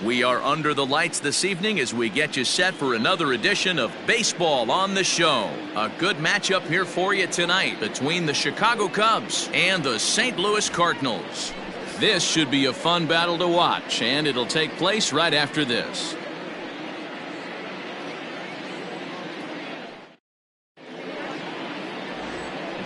We are under the lights this evening as we get you set for another edition of Baseball on the Show. A good matchup here for you tonight between the Chicago Cubs and the St. Louis Cardinals. This should be a fun battle to watch, and it'll take place right after this.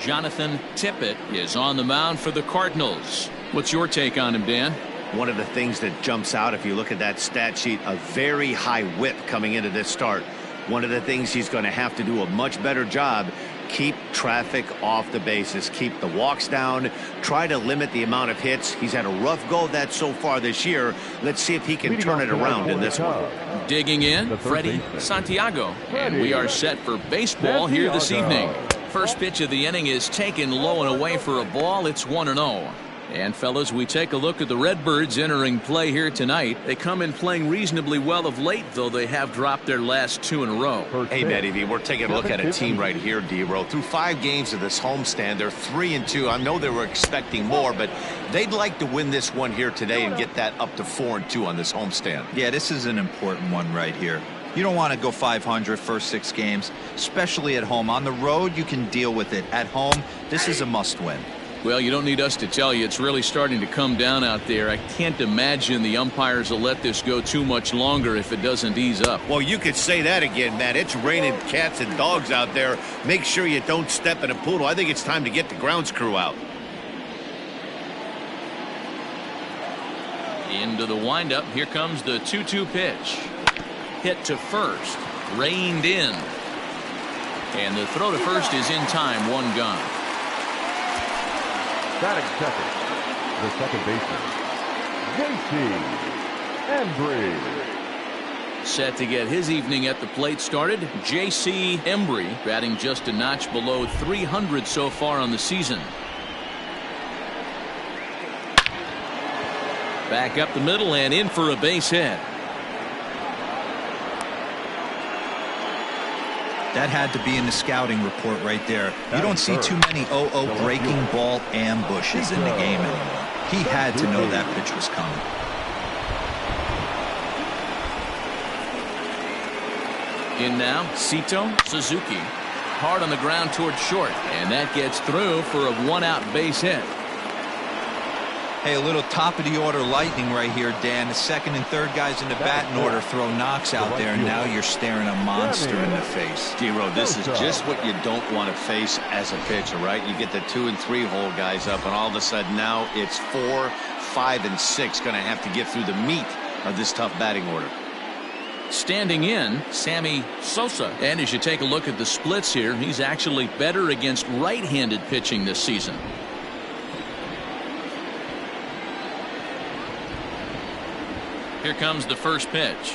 Jonathan Tippett is on the mound for the Cardinals. What's your take on him, Dan? One of the things that jumps out, if you look at that stat sheet, a very high whip coming into this start. One of the things he's going to have to do a much better job, keep traffic off the bases, keep the walks down, try to limit the amount of hits. He's had a rough go of that so far this year. Let's see if he can turn it around in this one. Digging in, Freddie Santiago. And we are set for baseball here this evening. First pitch of the inning is taken low and away for a ball. It's 1-0. And fellas, we take a look at the Redbirds entering play here tonight. They come in playing reasonably well of late, though they have dropped their last 2 in a row. Hey, Matty V, we're taking a look at a team right here, D-Row. Through 5 games of this homestand, they're 3-2. I know they were expecting more, but they'd like to win this one here today and get that up to 4-2 on this homestand. Yeah, this is an important one right here. You don't want to go 500 first 6 games, especially at home. On the road, you can deal with it. At home, this is a must-win. Well, you don't need us to tell you it's really starting to come down out there. I can't imagine the umpires will let this go too much longer if it doesn't ease up. Well, you could say that again, Matt. It's raining cats and dogs out there. Make sure you don't step in a poodle. I think it's time to get the grounds crew out. Into the windup. Here comes the 2-2 pitch. Hit to first. Reined in. And the throw to first is in time. 1 gone. Batting second, the second baseman, J.C. Embry. Set to get his evening at the plate started. J.C. Embry batting just a notch below 300 so far on the season. Back up the middle and in for a base hit. That had to be in the scouting report right there. You don't see too many 0-0 breaking ball ambushes in the game anymore. He had to know that pitch was coming. In now, Sito Suzuki. Hard on the ground toward short. And that gets through for a 1-out base hit. Hey, a little top of the order lightning right here, Dan. The second and third guys in the batting order throw knocks out there, and now you're staring a monster in the face. D-Row, this is just what you don't want to face as a pitcher, right? You get the 2 and 3 hole guys up, and all of a sudden now it's 4, 5, and 6 going to have to get through the meat of this tough batting order. Standing in, Sammy Sosa. And as you take a look at the splits here, he's actually better against right-handed pitching this season. Here comes the first pitch.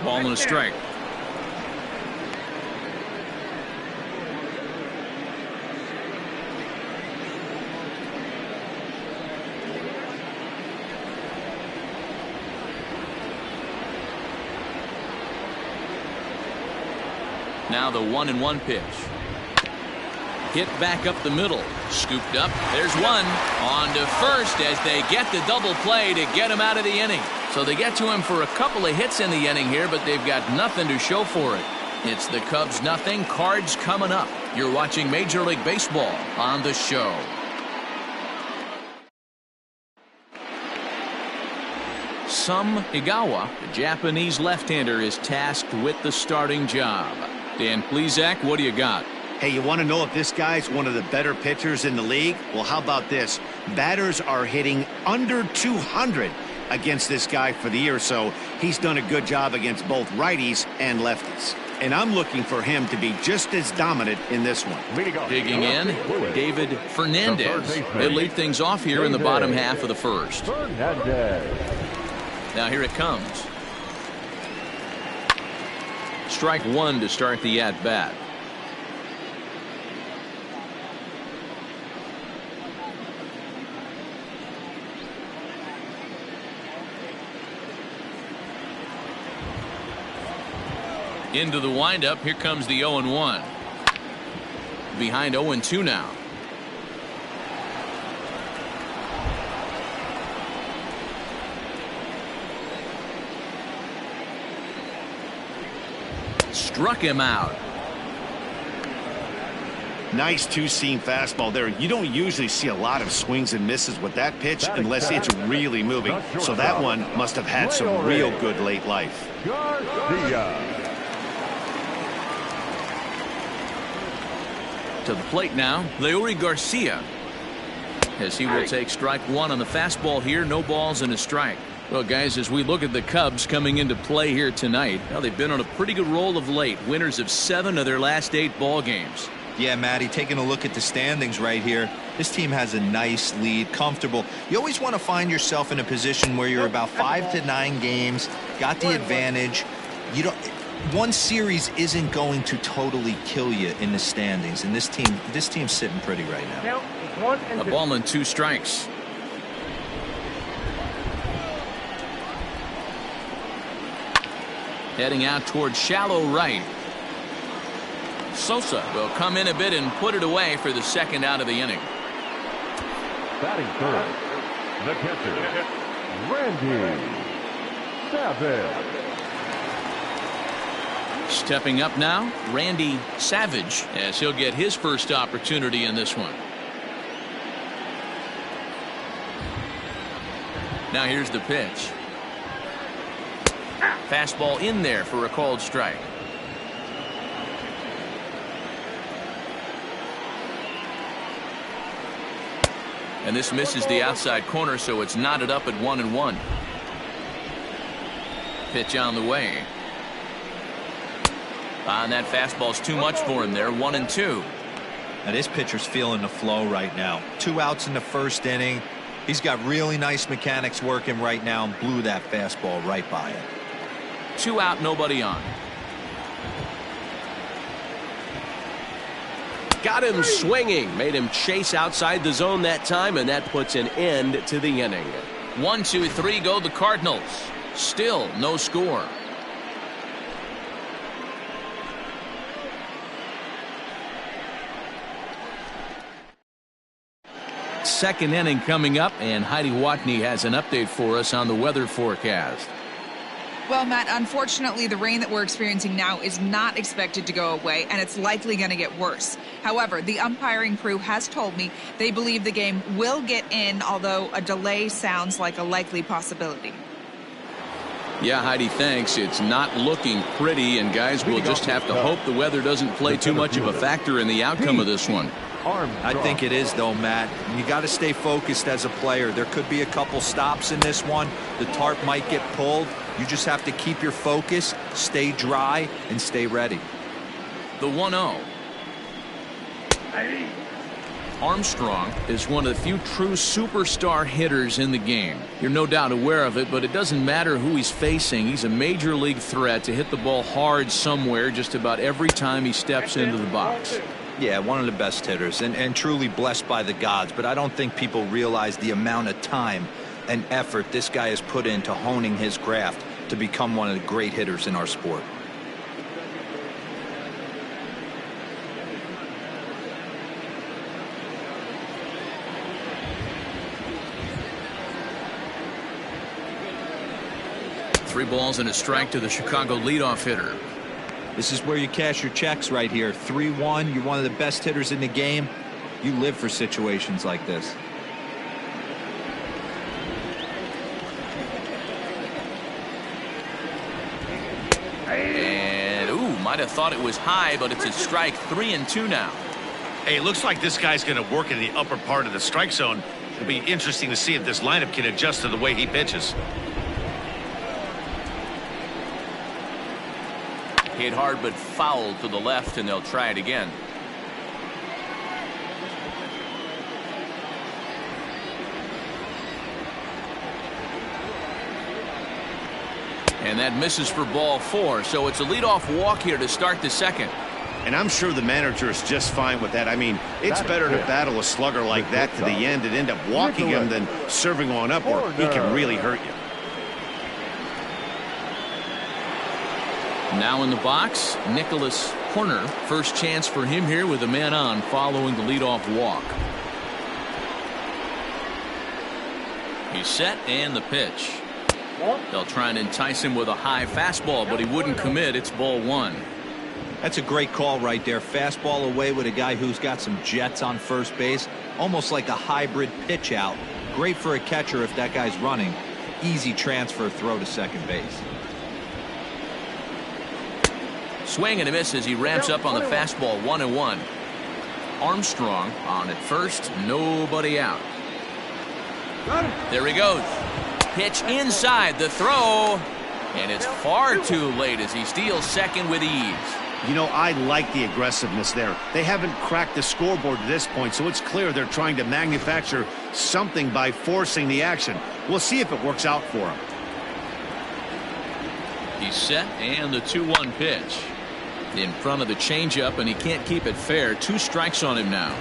Ball and a strike. Now the 1-1 pitch. Hit back up the middle. Scooped up. There's one. On to first as they get the double play to get him out of the inning. So they get to him for a couple of hits in the inning here, but they've got nothing to show for it. It's the Cubs nothing. Cards coming up. You're watching Major League Baseball on the Show. Sum Igawa, the Japanese left-hander, is tasked with the starting job. Dan Plesac, what do you got? Hey, you want to know if this guy's one of the better pitchers in the league? Well, how about this? Batters are hitting under 200 against this guy for the year, so he's done a good job against both righties and lefties. And I'm looking for him to be just as dominant in this one. Digging in, David Fernandez. They lead things off here in the bottom half of the first. Now here it comes. Strike 1 to start the at-bat. Into the windup. Here comes the 0-1. Behind 0-2 now. Struck him out. Nice two-seam fastball there. You don't usually see a lot of swings and misses with that pitch unless it's really moving. So that one must have had some real good late life. To the plate now, Leury Garcia, as he will take strike one on the fastball here. No balls and a strike. Well, guys, as we look at the Cubs coming into play here tonight, well, they've been on a pretty good roll of late. Winners of 7 of their last 8 ball games. Yeah, Matty, taking a look at the standings right here, this team has a nice lead, comfortable. You always want to find yourself in a position where you're about 5 to 9 games, got the advantage. You don't. One series isn't going to totally kill you in the standings, and this team's sitting pretty right now. A ball and 2 strikes. Heading out towards shallow right. Sosa will come in a bit and put it away for the second out of the inning. Batting third, the catcher, Randy Savage. Stepping up now, Randy Savage, as he'll get his first opportunity in this one. Now here's the pitch. Fastball in there for a called strike. And this misses the outside corner, so it's knotted up at 1-1. Pitch on the way. And that fastball's too much for him there. 1-2. Now this pitcher's feeling the flow right now. 2 outs in the first inning. He's got really nice mechanics working right now and blew that fastball right by it. 2 out, nobody on. Got him swinging, made him chase outside the zone that time, and that puts an end to the inning. 1, 2, 3 go the Cardinals. Still no score. Second inning coming up, and Heidi Watney has an update for us on the weather forecast. Well, Matt, unfortunately, the rain that we're experiencing now is not expected to go away, and it's likely going to get worse. However, the umpiring crew has told me they believe the game will get in, although a delay sounds like a likely possibility. Yeah, Heidi, thanks. It's not looking pretty, and guys, we'll just have to hope the weather doesn't play too much of a factor in the outcome of this one. I think it is, though, Matt. You got to stay focused as a player. There could be a couple stops in this one. The tarp might get pulled. You just have to keep your focus, stay dry, and stay ready. The 1-0. Armstrong is one of the few true superstar hitters in the game. You're no doubt aware of it, but it doesn't matter who he's facing. He's a major league threat to hit the ball hard somewhere just about every time he steps into the box. Yeah, one of the best hitters and truly blessed by the gods, but I don't think people realize the amount of time and effort this guy has put into honing his craft to become one of the great hitters in our sport. Three balls and a strike to the Chicago leadoff hitter. This is where you cash your checks right here. 3-1. You're one of the best hitters in the game. You live for situations like this. And, might have thought it was high, but it's a strike. 3-2 now. Hey, it looks like this guy's going to work in the upper part of the strike zone. It'll be interesting to see if this lineup can adjust to the way he pitches. Hit hard but foul to the left, and they'll try it again. And that misses for ball 4, so it's a leadoff walk here to start the second. And I'm sure the manager is just fine with that. I mean, it's better to battle a slugger like that to the end and end up walking him than serving one up, or he can really hurt you. Now in the box, Nicholas Horner. First chance for him here with a man on following the leadoff walk. He's set and the pitch. They'll try and entice him with a high fastball, but he wouldn't commit. It's ball one. That's a great call right there. Fastball away with a guy who's got some jets on first base. Almost like a hybrid pitch out. Great for a catcher if that guy's running. Easy transfer throw to second base. Swing and a miss as he ramps up on the fastball. 1-1. Armstrong on at first. Nobody out. There he goes. Pitch inside the throw. And it's far too late as he steals second with ease. You know, I like the aggressiveness there. They haven't cracked the scoreboard to this point, so it's clear they're trying to manufacture something by forcing the action. We'll see if it works out for him. He's set and the 2-1 pitch. In front of the changeup, and he can't keep it fair. 2 strikes on him now.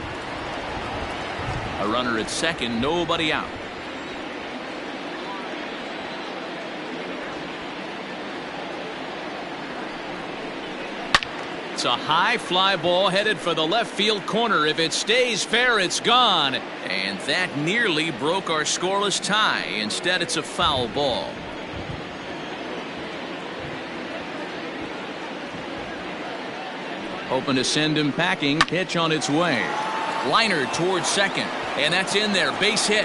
A runner at second, nobody out. It's a high fly ball headed for the left field corner. If it stays fair, it's gone. And that nearly broke our scoreless tie. Instead, it's a foul ball. Hoping to send him packing. Pitch on its way. Liner towards second. And that's in there. Base hit.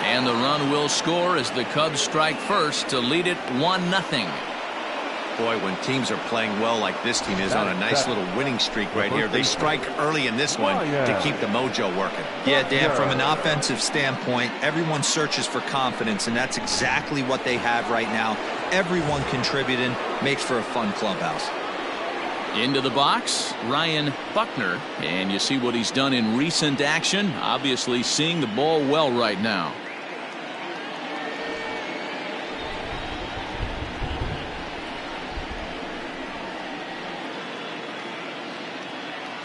And the run will score as the Cubs strike first to lead it 1-0. Boy, when teams are playing well like this team is on a nice little winning streak right here, they strike early in this one to keep the mojo working. Yeah, Dan, from an offensive standpoint, everyone searches for confidence, and that's exactly what they have right now. Everyone contributing makes for a fun clubhouse. Into the box, Ryan Buckner, and you see what he's done in recent action. Obviously seeing the ball well right now.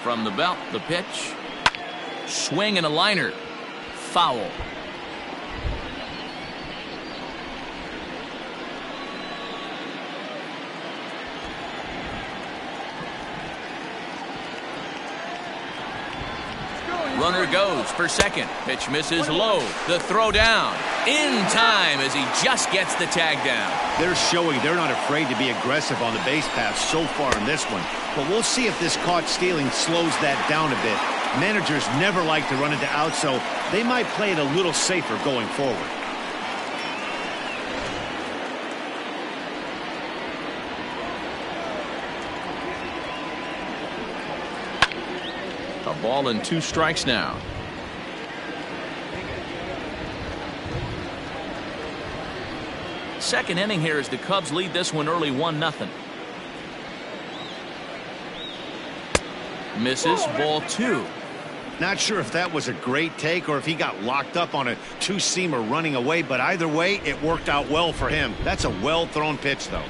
From the belt, the pitch. Swing and a liner. Foul. Runner goes for second. Pitch misses low. The throw down. In time as he just gets the tag down. They're showing they're not afraid to be aggressive on the base pass so far in this one. But we'll see if this caught stealing slows that down a bit. Managers never like to run into outs, so they might play it a little safer going forward. A ball and 2 strikes now. Second inning here as the Cubs lead this one early 1-0. Misses, ball 2. Not sure if that was a great take or if he got locked up on a 2-seamer running away, but either way, it worked out well for him. That's a well-thrown pitch, though.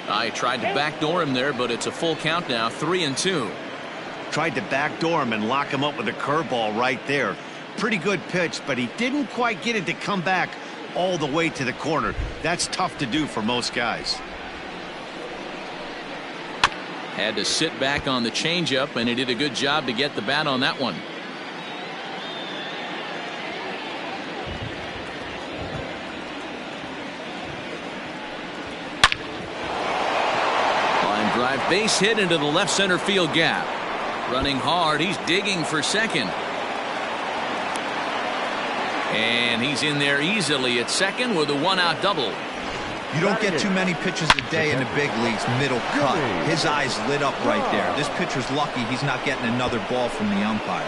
I tried to backdoor him there, but it's a full count now, 3-2. Tried to backdoor him and lock him up with a curveball right there. Pretty good pitch, but he didn't quite get it to come back all the way to the corner. That's tough to do for most guys. Had to sit back on the changeup, and he did a good job to get the bat on that one. Line drive, base hit into the left center field gap. Running hard, he's digging for second. And he's in there easily at second with a 1-out double. You don't get too many pitches a day in the big leagues middle cut. His eyes lit up right there. This pitcher's lucky he's not getting another ball from the umpire.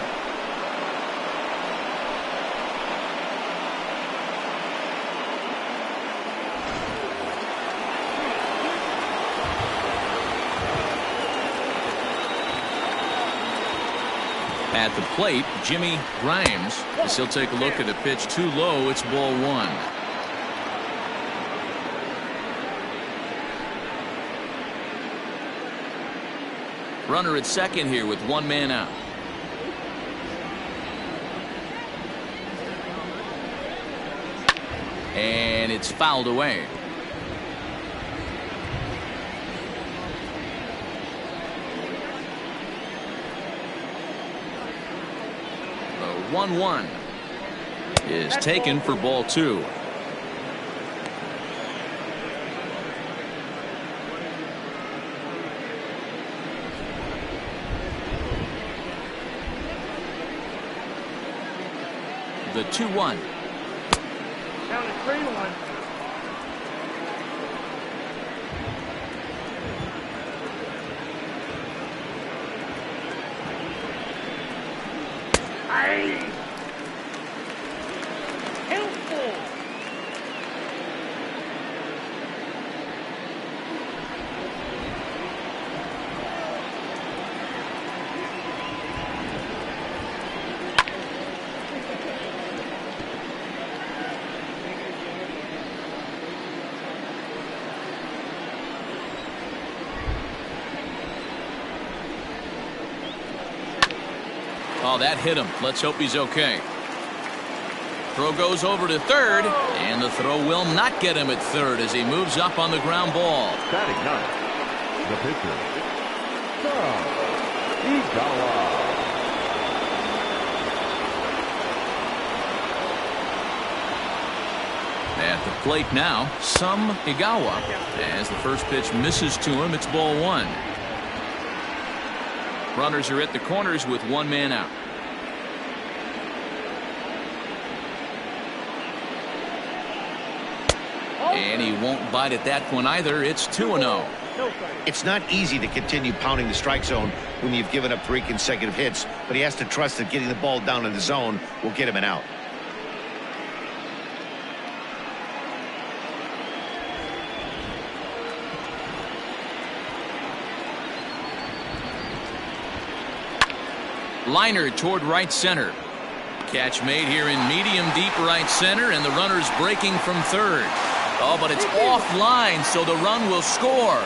At the plate, Jimmy Grimes, as he'll take a look at a pitch too low. It's ball 1. Runner at second here with 1 man out. And it's fouled away. 1-1 is taken for ball 2. The 2-1. Down to 3-1. Oh, that hit him. Let's hope he's okay. Throw goes over to third, and the throw will not get him at third as he moves up on the ground ball. Batting ninth, the pitcher, Igawa. At the plate now, Igawa. As the first pitch misses to him, it's ball 1. Runners are at the corners with one man out. And he won't bite at that one either. It's 2-0. It's not easy to continue pounding the strike zone when you've given up 3 consecutive hits, but he has to trust that getting the ball down in the zone will get him an out. Liner toward right center. Catch made here in medium deep right center, and the runner's breaking from third. Oh, but it's offline, so the run will score.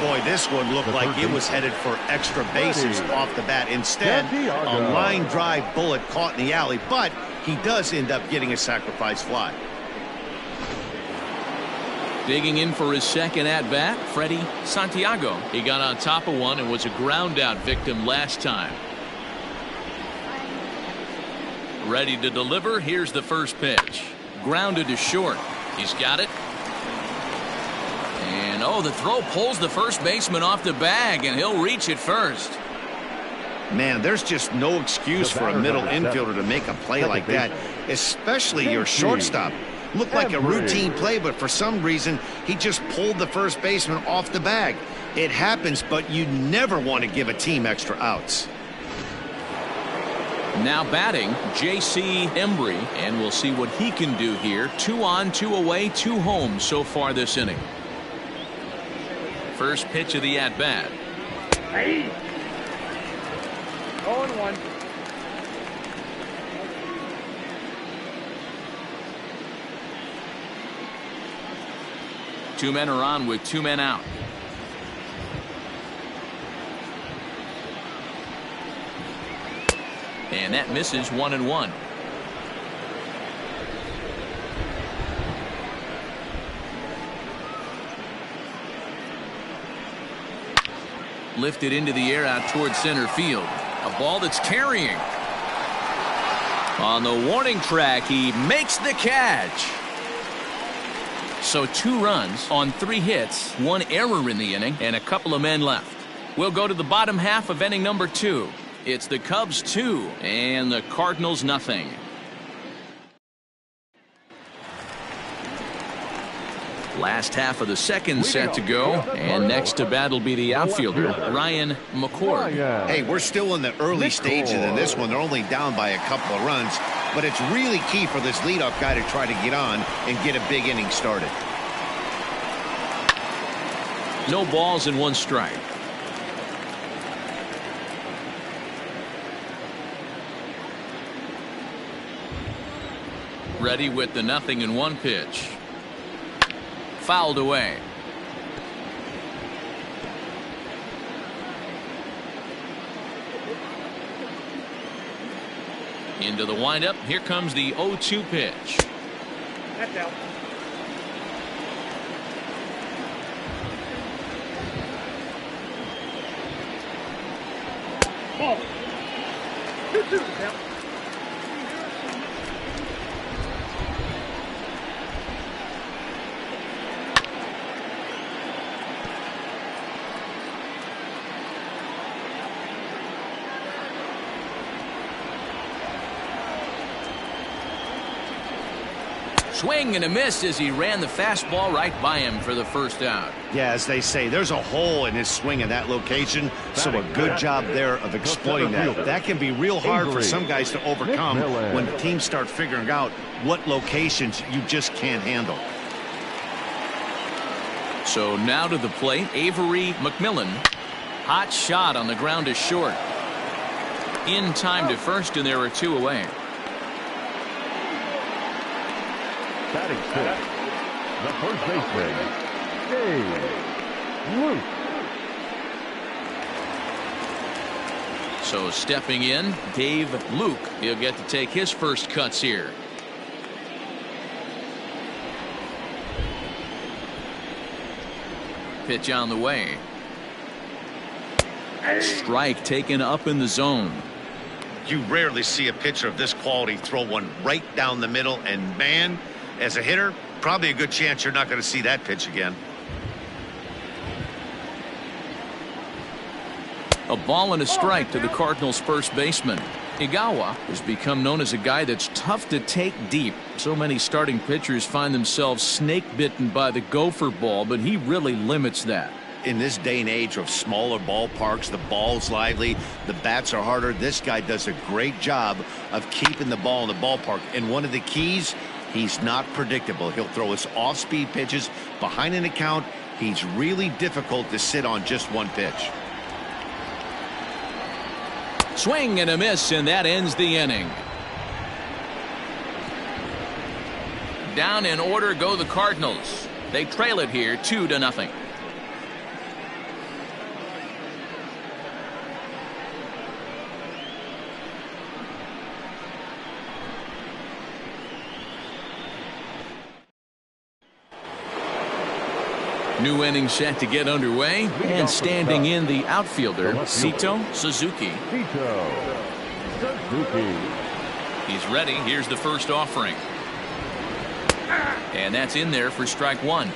Boy, this one looked like it was headed for extra bases off the bat. Instead, a line drive bullet caught in the alley, but he does end up getting a sacrifice fly. Digging in for his second at-bat, Freddie Santiago. He got on top of one and was a ground-out victim last time. Ready to deliver. Here's the first pitch. Grounded to short. He's got it. And, oh, the throw pulls the first baseman off the bag, and he'll reach it first. Man, there's just no excuse for a middle infielder to make a play like that, especially your shortstop. Looked like a routine play, but for some reason, he just pulled the first baseman off the bag. It happens, but you never want to give a team extra outs. Now batting, J.C. Embry, and we'll see what he can do here. 2 on, 2 away, 2 home so far this inning. First pitch of the at-bat. 0-1. Two men are on with 2 men out. And that misses 1-1. Lifted into the air out towards center field. A ball that's carrying. On the warning track, he makes the catch. So 2 runs on 3 hits, 1 error in the inning, and a couple of men left. We'll go to the bottom half of inning number 2. It's the Cubs 2 and the Cardinals nothing. Last half of the second set to go, and next to bat will be the outfielder, Ryan McCord. Hey, we're still in the early stages of this one. They're only down by a couple of runs, but it's really key for this leadoff guy to try to get on and get a big inning started. No balls and 1 strike. Ready with the 0-1 pitch. Fouled away. Into the windup. Here comes the 0-2 pitch. That's out. Ball. 2-2, Dell. Swing and a miss as he ran the fastball right by him for the first out. Yeah, as they say, there's a hole in his swing in that location, so a good job there of exploiting that. That can be real hard for some guys to overcome when the teams start figuring out what locations you just can't handle. So now to the plate, Avery McMillan. Hot shot on the ground is short. In time to first, and there are 2 away. Batting fifth, the first baseman, Dave Luke. So stepping in, Dave Luke. He'll get to take his first cuts here. Pitch on the way. Strike taken up in the zone. You rarely see a pitcher of this quality throw one right down the middle, and man, as a hitter, probably a good chance you're not going to see that pitch again. A ball and a strike to the Cardinals' first baseman. Igawa has become known as a guy that's tough to take deep. So many starting pitchers find themselves snake bitten by the gopher ball, but he really limits that. In this day and age of smaller ballparks, the ball's lively, the bats are harder. This guy does a great job of keeping the ball in the ballpark. And one of the keys, he's not predictable. He'll throw his off-speed pitches behind an account. He's really difficult to sit on just one pitch. Swing and a miss, and that ends the inning. Down in order go the Cardinals. They trail it here 2-0. New inning set to get underway, and standing in the outfielder, Sito Suzuki. He's ready. Here's the first offering. And that's in there for strike 1.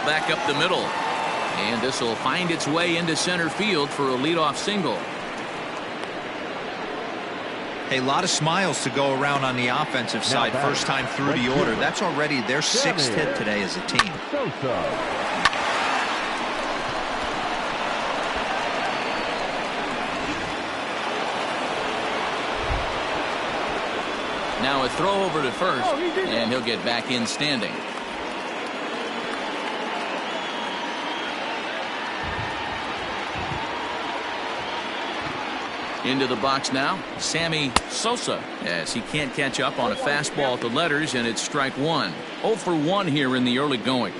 Back up the middle. And this will find its way into center field for a leadoff single. A lot of smiles to go around on the offensive side. First time through the order. That's already their 6th hit today as a team. Now a throw over to first, and he'll get back in standing. Into the box now, Sammy Sosa, as he can't catch up on a fastball at the letters, and it's strike 1. 0 for 1 here in the early going.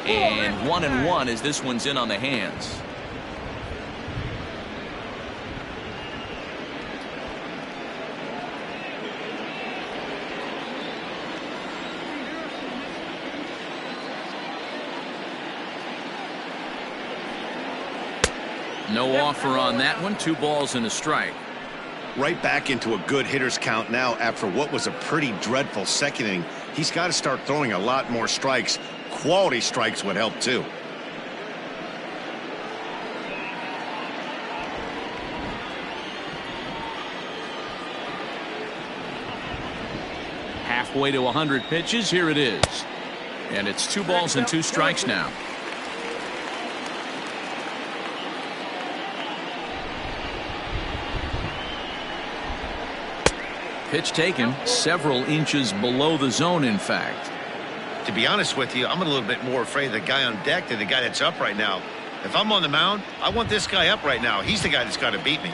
And 1-1 as this one's in on the hands. No offer on that one. 2 balls and a strike. Right back into a good hitter's count now after what was a pretty dreadful second inning. He's got to start throwing a lot more strikes. Quality strikes would help too. Halfway to 100 pitches. Here it is. And it's 2 balls and 2 strikes now. Pitch taken several inches below the zone, in fact. To be honest with you, I'm a little bit more afraid of the guy on deck than the guy that's up right now. If I'm on the mound, I want this guy up right now. He's the guy that's got to beat me.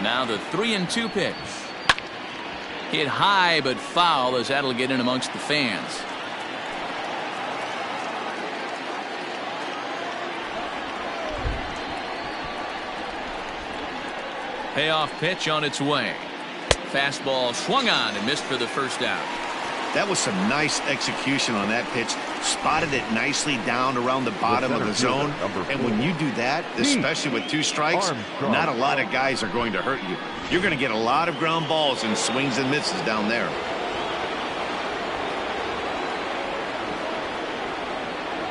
Now the 3-2 pitch. Hit high but foul, as that'll get in amongst the fans. Payoff pitch on its way. Fastball swung on and missed for the first out. That was some nice execution on that pitch. Spotted it nicely down around the bottom of the zone. And when you do that, especially with 2 strikes, not a lot of guys are going to hurt you. You're going to get a lot of ground balls and swings and misses down there.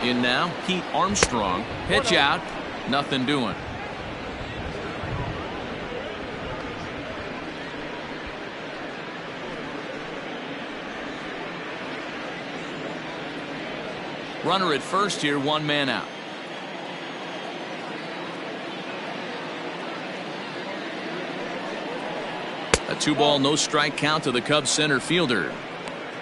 In now, Pete Armstrong. Pitch out. Nothing doing. Runner at first here, 1 man out. A 2-ball, no strike count to the Cubs center fielder.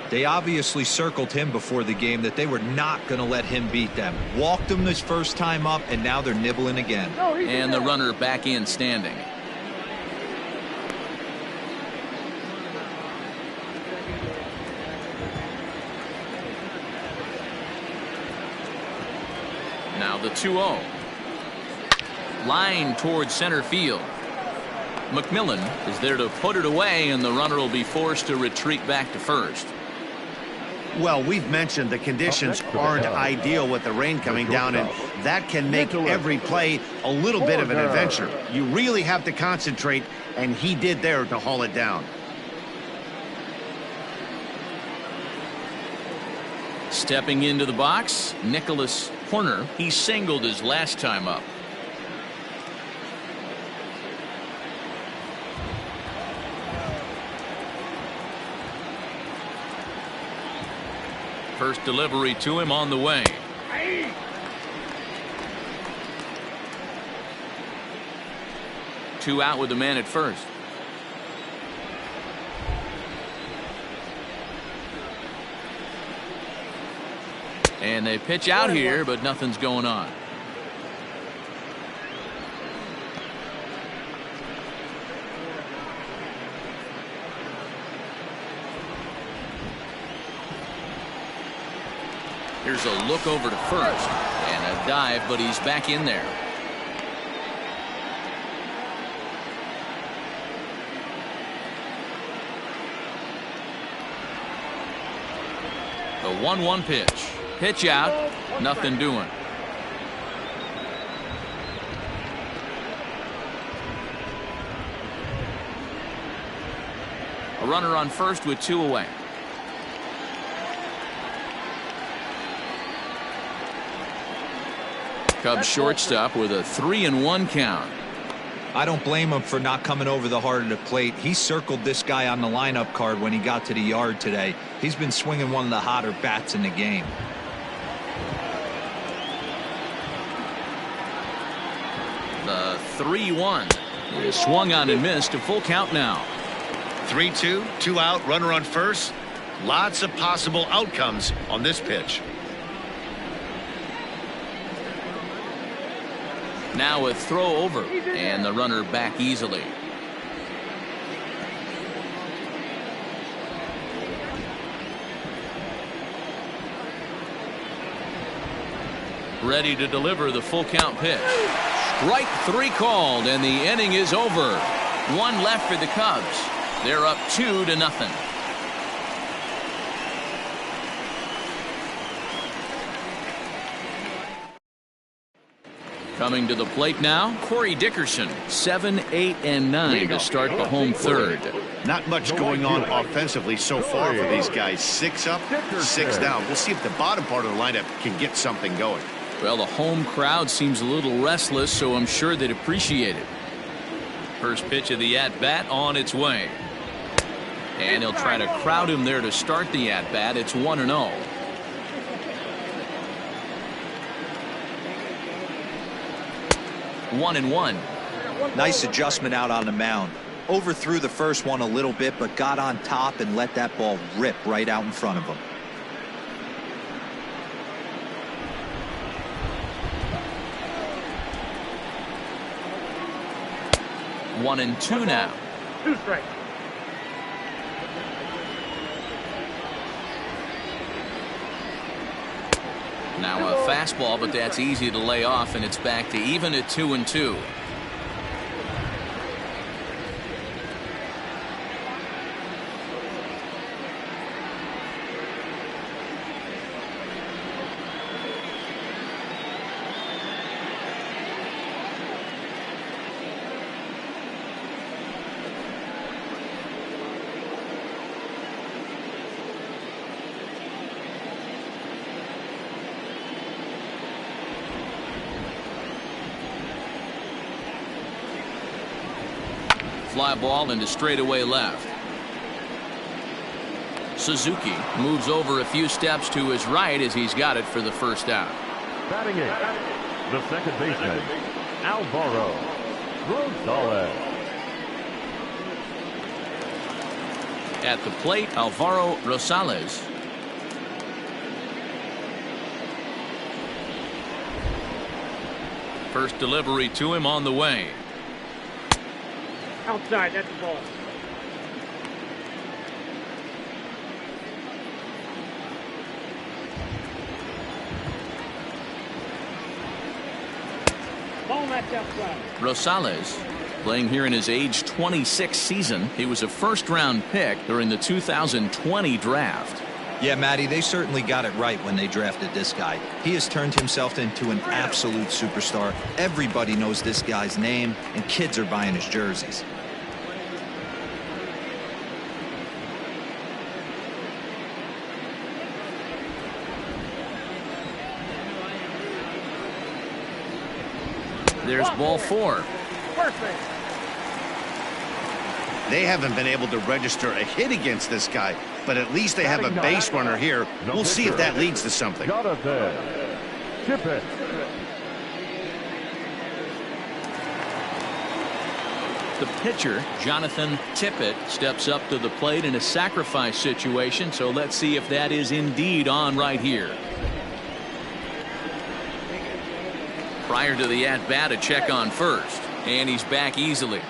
They obviously circled him before the game that they were not going to let him beat them. Walked him this first time up, and now they're nibbling again. And the runner back in standing. Now the 2-0. Line towards center field. McMillan is there to put it away, and the runner will be forced to retreat back to first. Well, we've mentioned the conditions aren't ideal with the rain coming down, and that can make every play a little bit of an adventure. You really have to concentrate, and he did there to haul it down. Stepping into the box, Nicholas Horner. He singled his last time up. First delivery to him on the way. Two out with the man at first. And they pitch out here, but nothing's going on. Here's a look over to first and a dive, but he's back in there. The 1-1 pitch. Pitch out. Nothing doing. A runner on first with 2 away. Cubs shortstop with a 3-1 count. I don't blame him for not coming over the heart of the plate. He circled this guy on the lineup card when he got to the yard today. He's been swinging one of the hotter bats in the game. The 3-1 is swung on and missed. A full count now. 3-2, 2 out, runner on first. Lots of possible outcomes on this pitch. Now a throw over, and the runner back easily. Ready to deliver the full count pitch. Strike 3 called, and the inning is over. 1 left for the Cubs. They're up 2-0. Coming to the plate now, Corey Dickerson. 7, 8, and 9 to start the home third. Not much going on offensively so far for these guys. 6 up, 6 down. We'll see if the bottom part of the lineup can get something going. Well, the home crowd seems a little restless, so I'm sure they'd appreciate it. First pitch of the at-bat on its way. And he'll try to crowd him there to start the at-bat. It's 1-0. One and one. Nice adjustment out on the mound. Overthrew the first one a little bit, but got on top and let that ball rip right out in front of him. One and two now. 2 strikes. Now a fastball, but that's easy to lay off, and it's back to even at 2-2. fly ball into straightaway left. Suzuki moves over a few steps to his right as he's got it for the first out. Batting it, the second baseman, Alvaro Rosales. At the plate, Alvaro Rosales. First delivery to him on the way. Outside, that's the ball. Ball match outside. Rosales playing here in his age 26 season. He was a first-round pick during the 2020 draft. Yeah, Matty, they certainly got it right when they drafted this guy. He has turned himself into an absolute superstar. Everybody knows this guy's name, and kids are buying his jerseys. There's ball 4. First base. They haven't been able to register a hit against this guy, but at least they have a base runner here. We'll see if that leads to something. Jonathan Tippett. The pitcher, Jonathan Tippett, steps up to the plate in a sacrifice situation, so let's see if that is indeed on right here. Prior to the at-bat, a check on first, and he's back easily.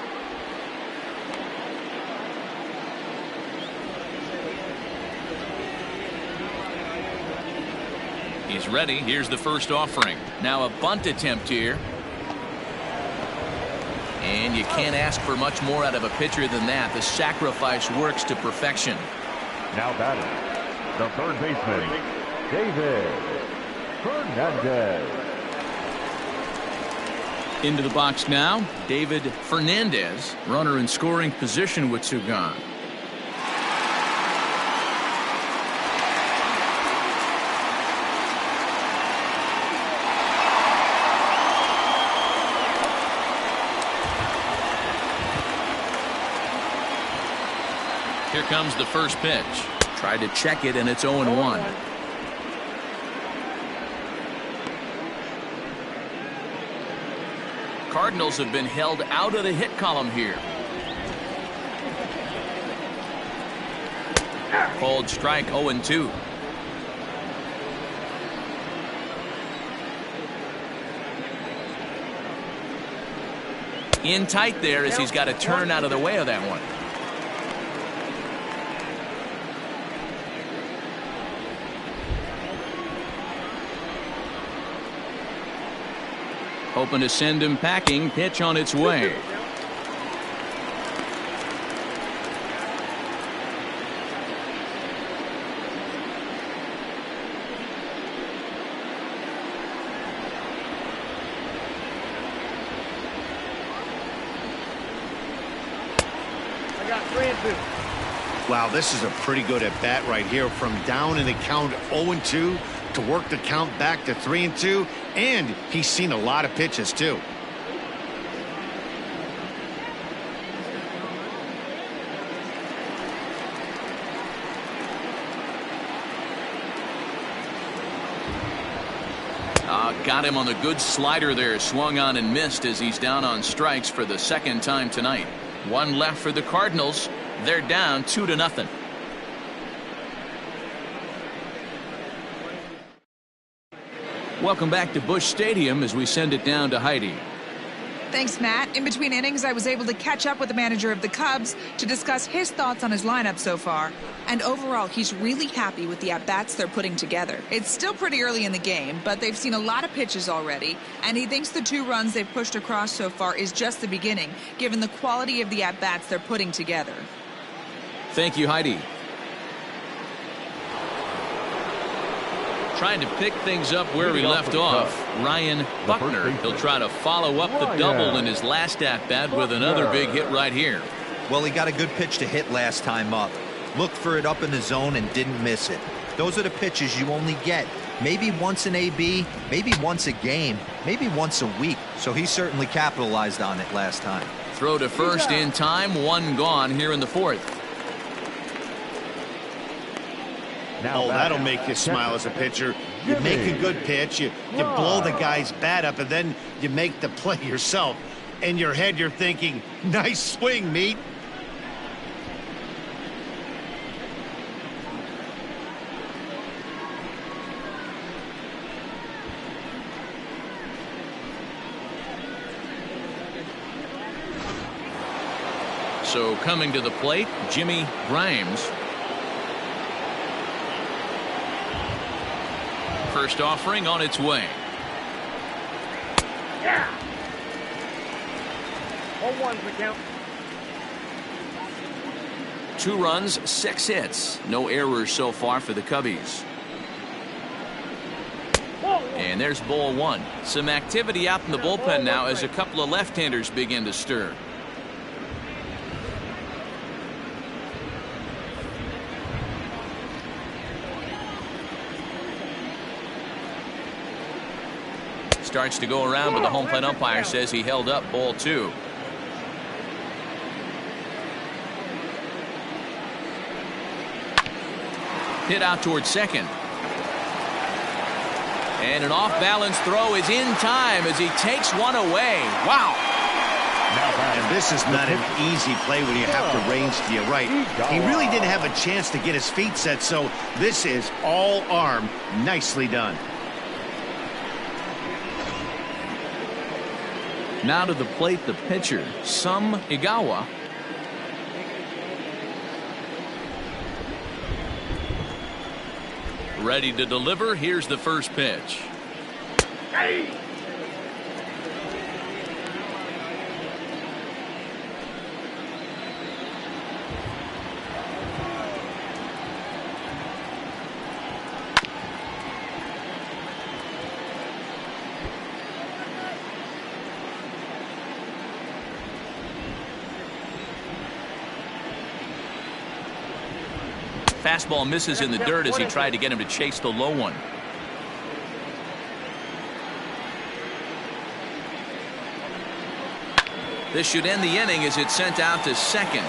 He's ready. Here's the first offering. Now a bunt attempt here. And you can't ask for much more out of a pitcher than that. The sacrifice works to perfection. Now batting, the third baseman, David Fernandez. Into the box now, David Fernandez, runner in scoring position with two gone. Here comes the first pitch. Tried to check it, and it's 0-1. Cardinals have been held out of the hit column here. Called strike 0-2. In tight there as he's got to turn out of the way of that one. Hoping to send him packing. Pitch on its way. I got 3-2. Wow, this is a pretty good at bat right here, from down in the count 0-2 to work the count back to 3-2, and he's seen a lot of pitches too. Got him on the good slider there. Swung on and missed as he's down on strikes for the second time tonight. One left for the Cardinals. They're down 2-0. Welcome back to Busch Stadium as we send it down to Heidi. Thanks, Matt. In between innings, I was able to catch up with the manager of the Cubs to discuss his thoughts on his lineup so far. And overall, he's really happy with the at-bats they're putting together. It's still pretty early in the game, but they've seen a lot of pitches already. And he thinks the 2 runs they've pushed across so far is just the beginning, given the quality of the at-bats they're putting together. Thank you, Heidi. Trying to pick things up where he left off, Ryan Buckner. He'll try to follow up the double in his last at-bat with another big hit right here. Well, he got a good pitch to hit last time up. Looked for it up in the zone and didn't miss it. Those are the pitches you only get maybe once an AB, maybe once a game, maybe once a week. So he certainly capitalized on it last time. throw to first in time. One gone here in the fourth. Oh, that'll make you smile as a pitcher. You make a good pitch, you blow the guy's bat up, and then you make the play yourself. In your head, you're thinking, nice swing, meat. So coming to the plate, Jimmy Grimes. First offering on its way. Yeah. 0-1's the count. 2 runs, 6 hits. No errors so far for the Cubbies. And there's ball 1. Some activity out in the bullpen now as a couple of left-handers begin to stir. Starts to go around, but the home plate umpire says he held up ball 2. Hit out towards second. And an off-balance throw is in time as he takes one away. Wow. And this is not an easy play when you have to range to your right. He really didn't have a chance to get his feet set, so this is all arm. Nicely done. Now to the plate, the pitcher, Sum Igawa. Ready to deliver. Here's the first pitch. Hey. Fastball misses in the dirt as he tried to get him to chase the low one. This should end the inning as it's sent out to second.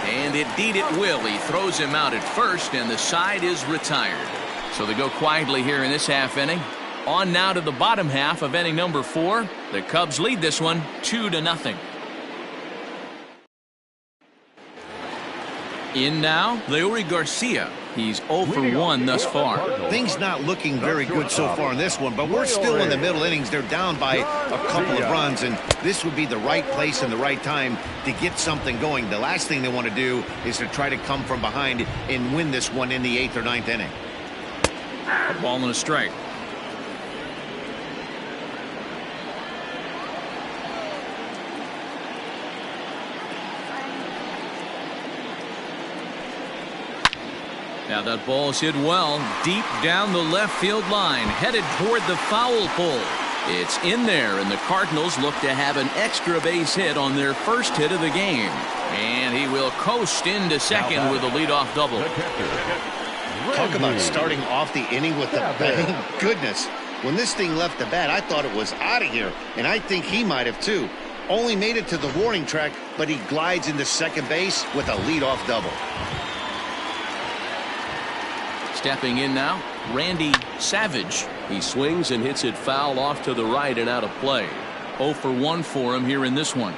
And indeed it will. He throws him out at first, and the side is retired. So they go quietly here in this half inning. On now to the bottom half of inning number 4. The Cubs lead this one 2-0. In now, Leury Garcia. He's 0 for 1 thus far. Things not looking very good so far in this one, but we're still in the middle innings. They're down by a couple of runs, and this would be the right place and the right time to get something going. The last thing they want to do is to try to come from behind and win this one in the 8th or 9th inning. A ball and a strike. Now that ball's hit well deep down the left field line, headed toward the foul pole. It's in there, and the Cardinals look to have an extra base hit on their first hit of the game. And he will coast into second with a leadoff double. Talk about starting off the inning with a bang. Goodness, when this thing left the bat, I thought it was out of here, and I think he might have too. Only made it to the warning track, but he glides into second base with a leadoff double. Stepping in now, Randy Savage. He swings and hits it foul off to the right and out of play. 0 for 1 for him here in this one.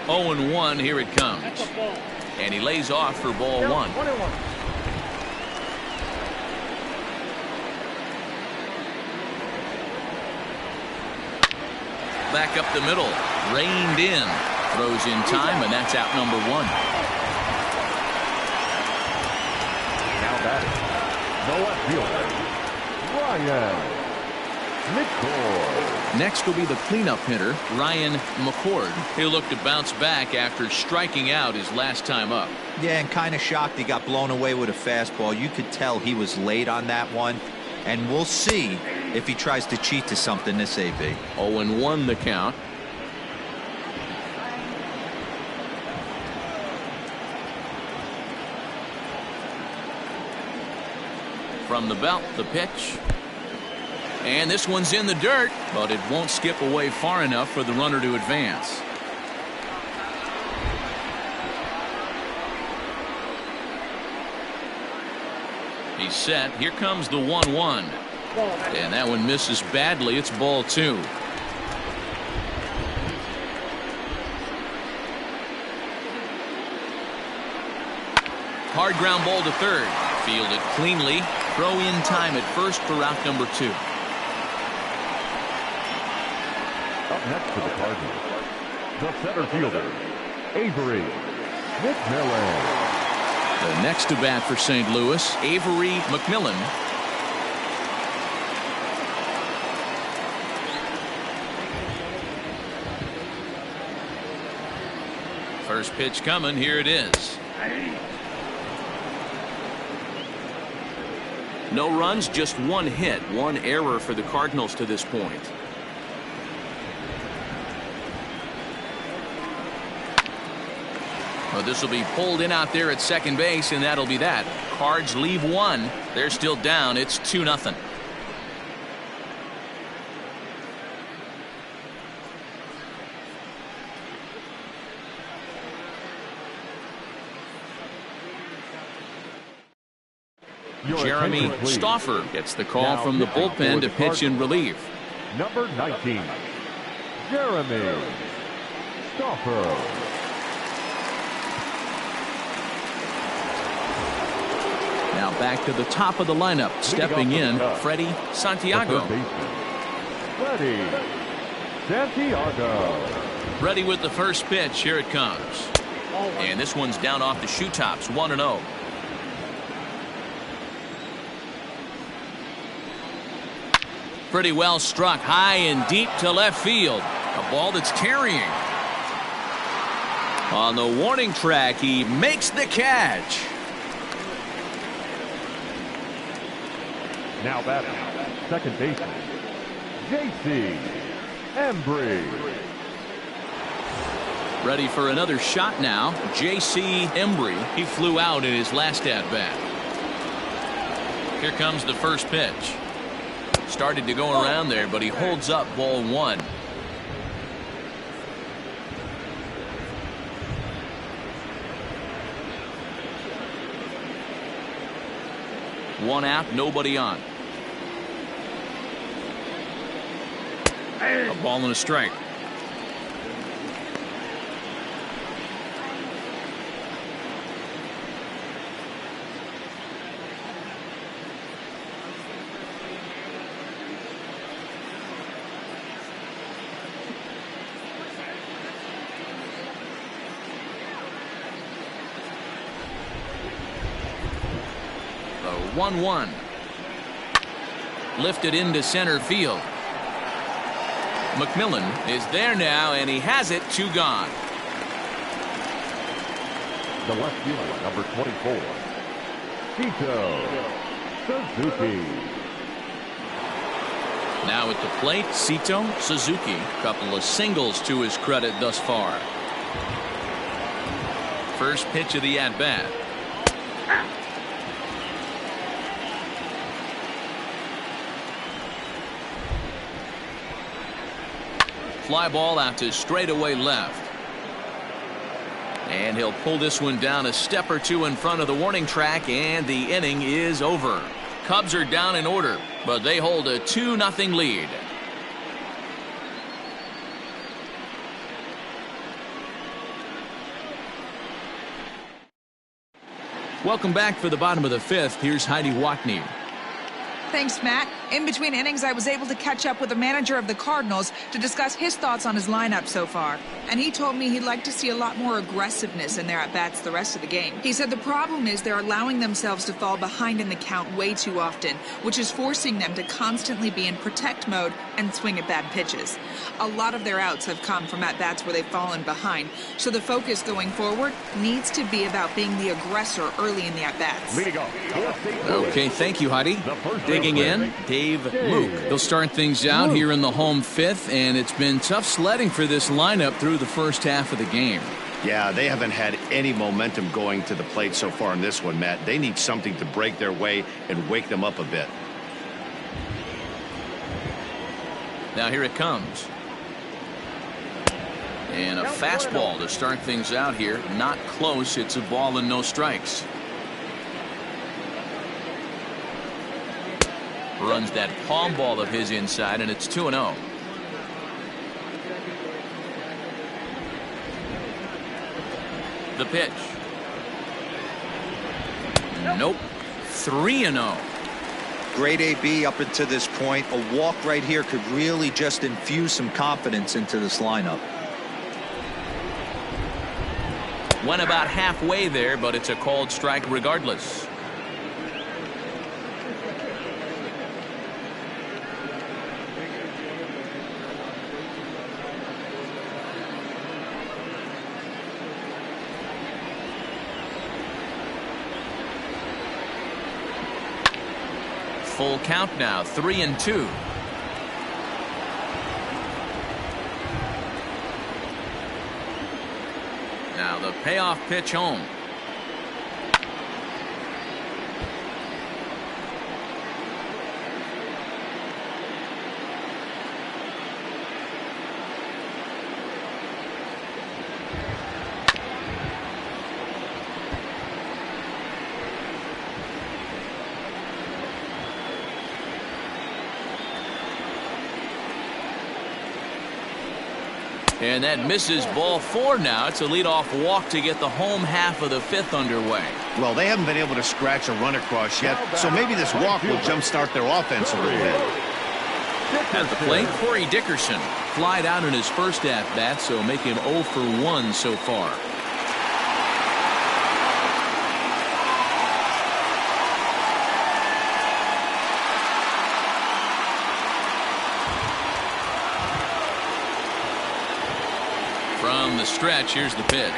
Oh and 1, here it comes. And he lays off for ball 1. Back up the middle, reined in, throws in time, and that's out number 1. Now batting, the left fielder, Ryan McCord. Next will be the cleanup hitter, Ryan McCord. He'll look to bounce back after striking out his last time up. Yeah, and kind of shocked he got blown away with a fastball. You could tell he was late on that one, and we'll see if he tries to cheat to something this AB. 0-1 the count. From the belt, the pitch. And this one's in the dirt, but it won't skip away far enough for the runner to advance. He's set. Here comes the 1-1. And that one misses badly. It's ball 2. Hard ground ball to third. Fielded cleanly. Throw in time at first for route number 2. Up next for the Cardinals, the center fielder, Avery McMillan. The next to bat for St. Louis, Avery McMillan. First pitch coming. Here it is. No runs, just 1 hit, 1 error for the Cardinals to this point. Well, this will be pulled in out there at second base, and that'll be that. Cards leave 1. They're still down. It's 2-0. Jeremy Stauffer gets the call from the bullpen to pitch in relief. Number 19, Jeremy Stauffer. Now back to the top of the lineup. Stepping in, Freddie Santiago. Freddie Santiago. Ready with the first pitch. Here it comes. And this one's down off the shoe tops. 1-0. Pretty well struck high and deep to left field. A ball that's carrying. On the warning track, he makes the catch. Now batting, second baseman, J.C. Embry. Ready for another shot now. J.C. Embry. He flew out in his last at-bat. Here comes the first pitch. Started to go around there, but he holds up ball 1. One out, nobody on. A ball and a strike. The 1-1. Lifted into center field. McMillan is there now, and he has it. 2 gone. The left fielder, number 24, Tito Suzuki. Now at the plate, Cito Suzuki. Couple of singles to his credit thus far. First pitch of the at-bat. Fly ball out to straightaway left. And he'll pull this one down a step or 2 in front of the warning track, and the inning is over. Cubs are down in order, but they hold a 2-0 lead. Welcome back for the bottom of the 5th. Here's Heidi Watney. Thanks, Matt. In between innings, I was able to catch up with the manager of the Cardinals to discuss his thoughts on his lineup so far. And he told me he'd like to see a lot more aggressiveness in their at-bats the rest of the game. He said the problem is they're allowing themselves to fall behind in the count way too often, which is forcing them to constantly be in protect mode and swing at bad pitches. A lot of their outs have come from at-bats where they've fallen behind, so the focus going forward needs to be about being the aggressor early in the at-bats. Okay, thank you, Heidi. Digging in, Dave Mook. They'll start things out here in the home 5th, and it's been tough sledding for this lineup through the first half of the game. Yeah, they haven't had any momentum going to the plate so far in this one, Matt. They need something to break their way and wake them up a bit. Now here it comes. And a fastball to start things out here. Not close. It's a ball and no strikes. Runs that palm ball of his inside, and it's 2-0. The pitch. Nope. 3-0. Great AB up until this point. A walk right here could really just infuse some confidence into this lineup. Went about halfway there, but it's a called strike regardless. Full count now, 3-2. Now the payoff pitch home. And that misses, ball 4 now. It's a leadoff walk to get the home half of the 5th underway. Well, they haven't been able to scratch a run across yet, so maybe this walk will jumpstart their offense a little bit. At the plate, Corey Dickerson flied out in his first at-bat, so make him 0 for 1 so far. From the stretch, here's the pitch.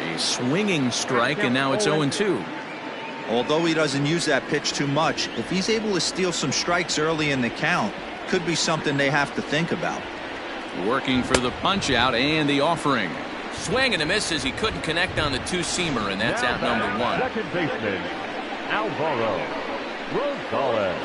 A swinging strike, and now it's 0-2. Although he doesn't use that pitch too much, if he's able to steal some strikes early in the count, could be something they have to think about. Working for the punch out and the offering. Swing and a miss as he couldn't connect on the two-seamer, and that's out number 1. Second baseman, Alvaro Rosales.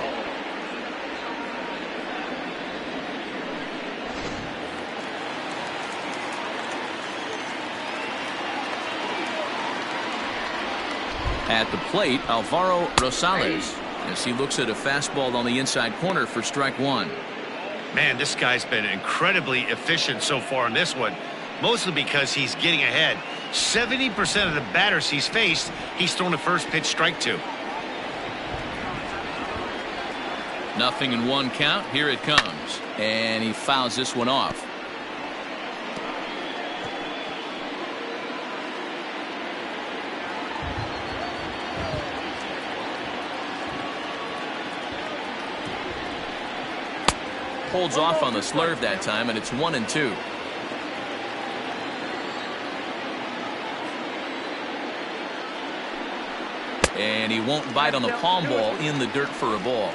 At the plate, Alvaro Rosales, as he looks at a fastball on the inside corner for strike 1. Man, this guy's been incredibly efficient so far in this one. Mostly because he's getting ahead. 70% of the batters he's faced, he's thrown a first pitch strike to. Nothing in 1 count. Here it comes. And he fouls this one off. Holds off on the slurve that time, and it's 1-2. And he won't bite on the palm ball in the dirt for a ball.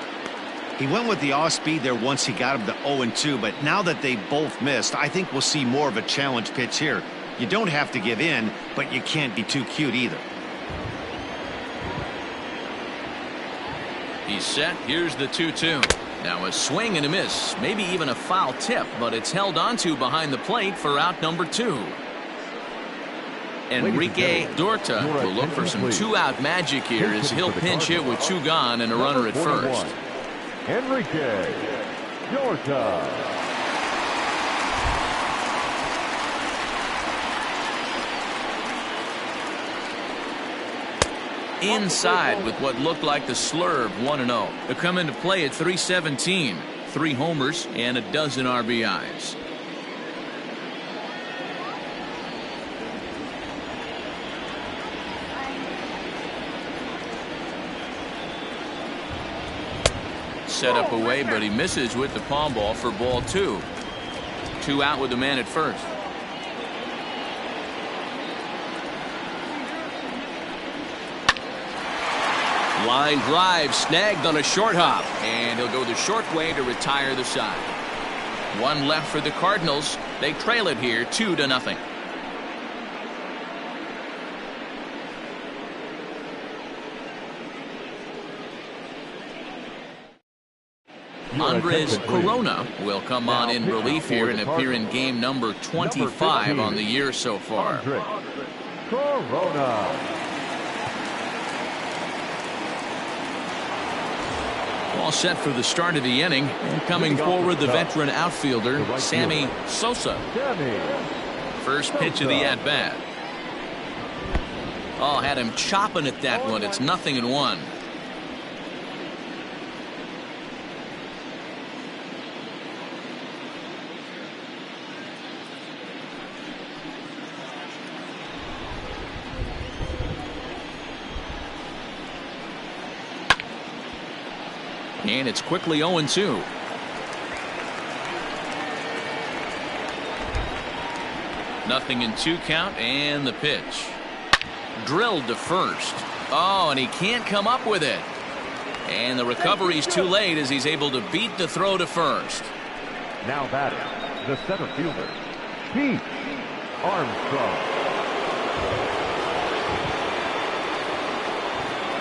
He went with the off speed there once he got him to 0-2, but now that they both missed, I think we'll see more of a challenge pitch here. You don't have to give in, but you can't be too cute either. He's set. Here's the 2-2. Now a swing and a miss, maybe even a foul tip, but it's held onto behind the plate for out number 2. Enrique Dorta will look for some 2-out magic here as he'll pinch hit with 2 gone and a runner at first. Enrique Dorta. Inside with what looked like the slurve, 1-0. They'll come into play at 317. 3 homers and a dozen RBIs. Set up away, but he misses with the palm ball for ball 2. 2 out with the man at first. Line drive snagged on a short hop. And he'll go the short way to retire the side. One left for the Cardinals. They trail it here 2-0. Andres Corona will come on in relief here and appear in game number 25 on the year so far. Corona. All set for the start of the inning. And coming forward, the veteran outfielder, Sammy Sosa. First pitch of the at-bat. Oh, had him chopping at that one. It's 0-1. And it's quickly 0-2. Nothing in 2 count, and the pitch. Drilled to first. Oh, and he can't come up with it. And the recovery's too late as he's able to beat the throw to first. Now batting, the center fielder, Pete Armstrong.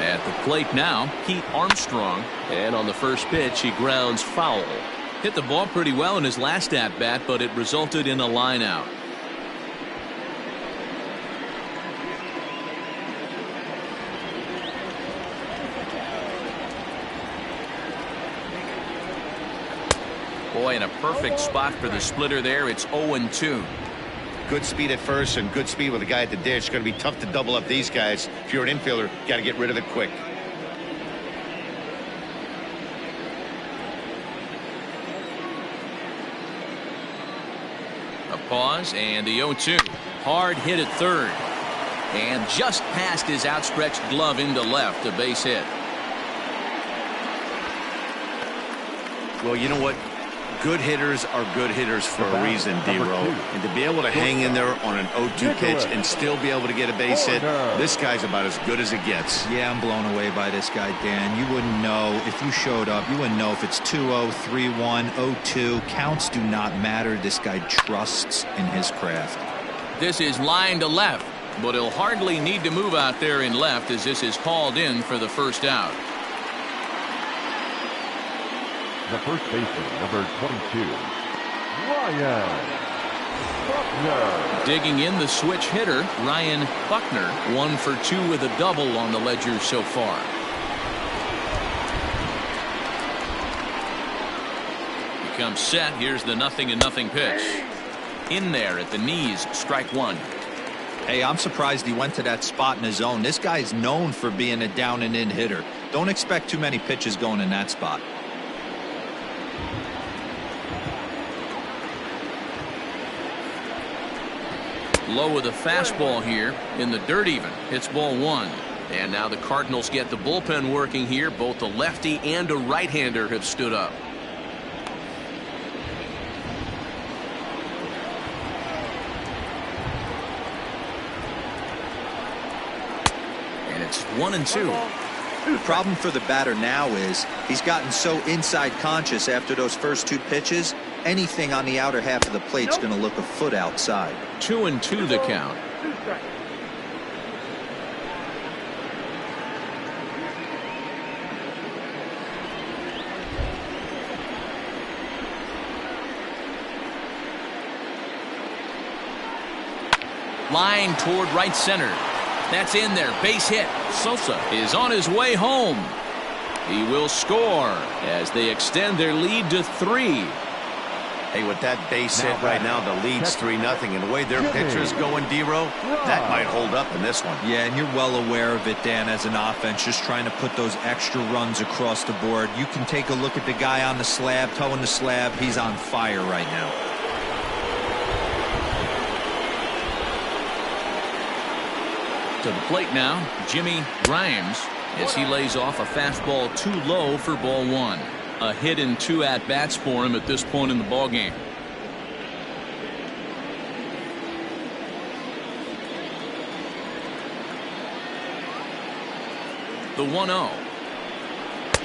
At the plate now, Pete Armstrong. And on the first pitch, he grounds foul. Hit the ball pretty well in his last at-bat, but it resulted in a line out. Boy, in a perfect spot for the splitter there. It's 0-2. Good speed at first and good speed with the guy at the dish. It's going to be tough to double up these guys. If you're an infielder, got to get rid of it quick. A pause and the 0-2. Hard hit at third. And just past his outstretched glove into left, a base hit. Well, you know what? Good hitters are good hitters for a reason, D-Row. And to be able to hang in there on an 0-2 pitch and still be able to get a base hit, this guy's about as good as it gets. Yeah, I'm blown away by this guy, Dan. You wouldn't know if you showed up. You wouldn't know if it's 2-0, 3-1, 0-2. Counts do not matter. This guy trusts in his craft. This is line to left, but he'll hardly need to move out there in left as this is hauled in for the first out. The first baseman, number 22, Ryan Buckner. Digging in the switch hitter, Ryan Buckner, 1 for 2 with a double on the ledger so far. He comes set. Here's the 0-0 pitch. In there at the knees, strike 1. Hey, I'm surprised he went to that spot in his zone. This guy's known for being a down and in hitter. Don't expect too many pitches going in that spot. Low with a fastball here in the dirt even. Hits ball 1. And now the Cardinals get the bullpen working here. Both a lefty and a right-hander have stood up. And it's 1-2. The problem for the batter now is he's gotten so inside conscious after those first 2 pitches. Anything on the outer half of the plate's going to look a foot outside. 2-2 the count. Line toward right center. That's in there. Base hit. Sosa is on his way home. He will score as they extend their lead to 3. Hey, with that base hit right now, the lead's 3-0. And the way their pitcher's going, D-Row, that might hold up in this one. Yeah, and you're well aware of it, Dan, as an offense, just trying to put those extra runs across the board. You can take a look at the guy on the slab, towing the slab. He's on fire right now. To the plate now, Jimmy Grimes, as he lays off a fastball too low for ball 1. A hit in 2 at-bats for him at this point in the ballgame. The 1-0.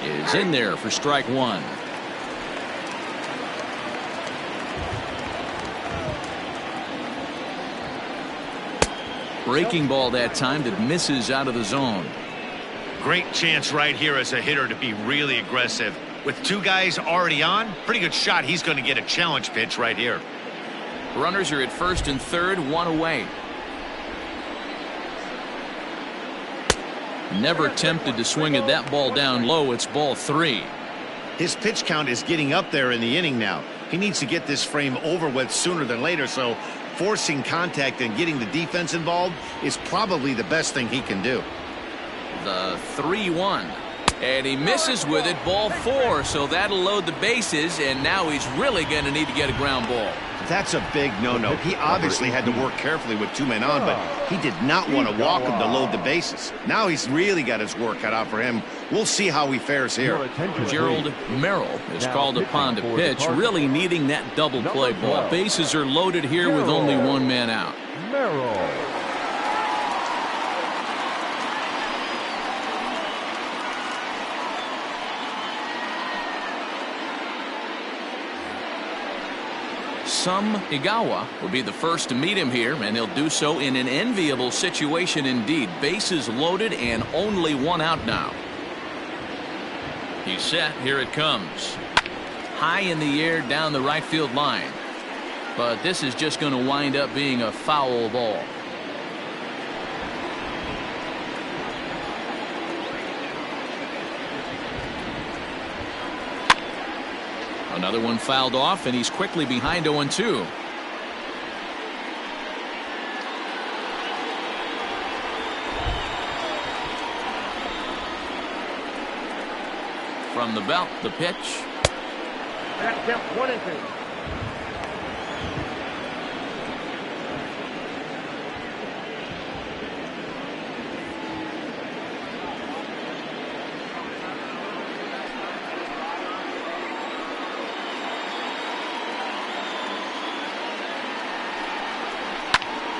is in there for strike one. Breaking ball that time that misses out of the zone. Great chance right here as a hitter to be really aggressive. With two guys already on, pretty good shot. He's going to get a challenge pitch right here. Runners are at first and third, one away. Never tempted to swing at that ball down low. It's ball three. His pitch count is getting up there in the inning now. He needs to get this frame over with sooner than later, so forcing contact and getting the defense involved is probably the best thing he can do. The 3-1. And he misses with it, ball four, so that'll load the bases, and now he's really going to need to get a ground ball. That's a big no-no. He obviously had to work carefully with two men on, but he did not want to walk him to load the bases. Now he's really got his work cut out for him. We'll see how he fares here. Gerald Merrill is called upon to pitch, really needing that double play ball. Bases are loaded here with only one man out. Merrill. Sam Igawa will be the first to meet him here, and he'll do so in an enviable situation indeed. Bases loaded and only one out now. He's set. Here it comes. High in the air down the right field line. But this is just going to wind up being a foul ball. Another one fouled off, and he's quickly behind 0-2. From the belt, the pitch. Back down 1-2.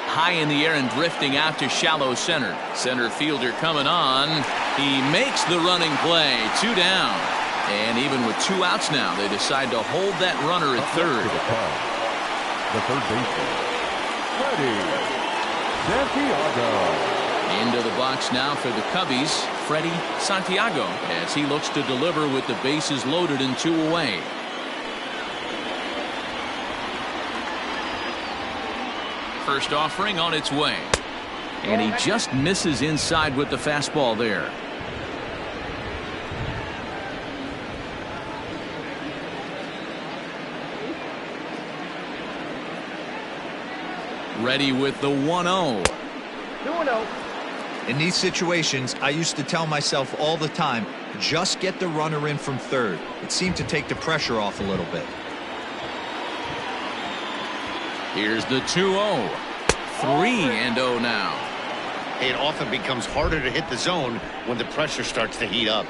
High in the air and drifting out to shallow center. Center fielder coming on. He makes the running play. 2 down. And even with 2 outs now, they decide to hold that runner at third. The third baseman, Freddie Santiago. Into the box now for the Cubbies, Freddie Santiago, as he looks to deliver with the bases loaded and 2 away. First offering on its way. And he just misses inside with the fastball there. Ready with the 1-0. 2-0. In these situations, I used to tell myself all the time, just get the runner in from third. It seemed to take the pressure off a little bit. Here's the 2-0. 3-0 now. It often becomes harder to hit the zone when the pressure starts to heat up.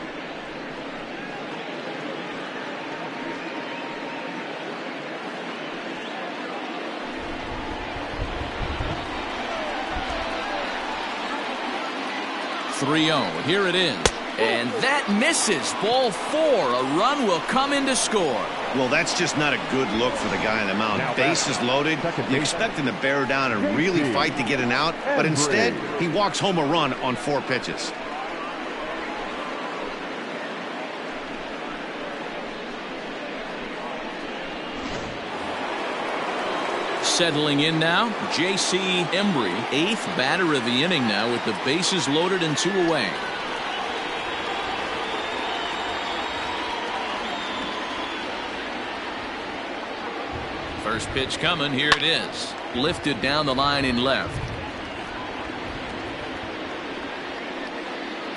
Here it is. And that misses. Ball 4. A run will come in to score. Well, that's just not a good look for the guy on the mound. Bases loaded. You expect him to bear down and really fight to get an out, but instead he walks home a run on 4 pitches. Settling in now, J.C. Embry, 8th batter of the inning now with the bases loaded and 2 away. First pitch coming. Here it is. Lifted down the line in left.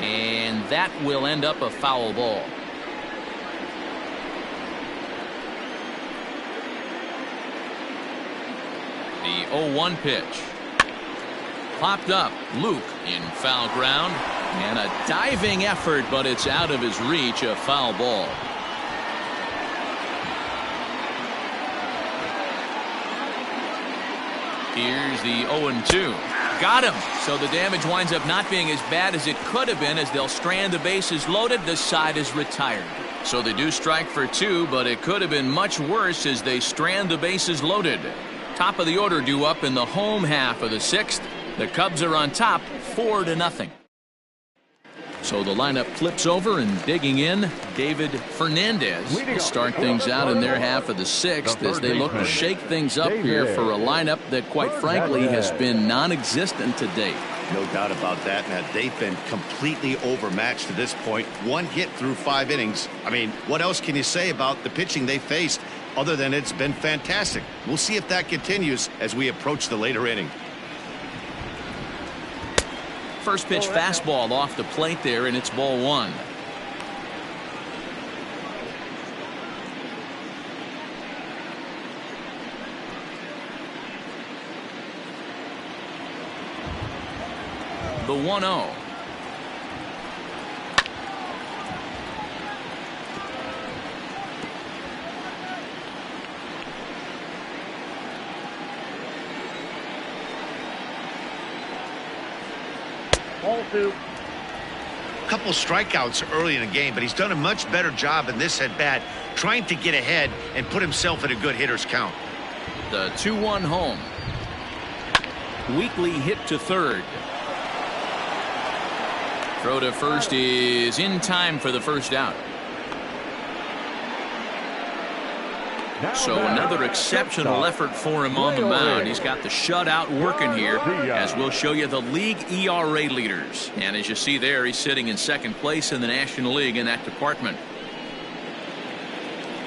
And that will end up a foul ball. The 0-1 pitch. Popped up. Luke in foul ground. And a diving effort, but it's out of his reach. A foul ball. Here's the 0-2. Got him. So the damage winds up not being as bad as it could have been as they'll strand the bases loaded. The side is retired. So they do strike for 2, but it could have been much worse as they strand the bases loaded. Top of the order due up in the home half of the 6th. The Cubs are on top 4-0. So the lineup flips over, and digging in, David Fernandez will start things out in their half of the 6th as they look to shake things up here for a lineup that, quite frankly, has been non-existent to date. No doubt about that. Now, they've been completely overmatched to this point. 1 hit through 5 innings. I mean, what else can you say about the pitching they faced other than it's been fantastic? We'll see if that continues as we approach the later inning. First pitch fastball off the plate there, and it's ball 1. The 1-0. Ball 2. A couple strikeouts early in the game, but he's done a much better job in this at-bat trying to get ahead and put himself in a good hitter's count. The 2-1 home. Weekly hit to third. Throw to first is in time for the first out. So another exceptional effort for him on the mound. He's got the shutout working here, as we'll show you the league ERA leaders. And as you see there, he's sitting in second place in the National League in that department.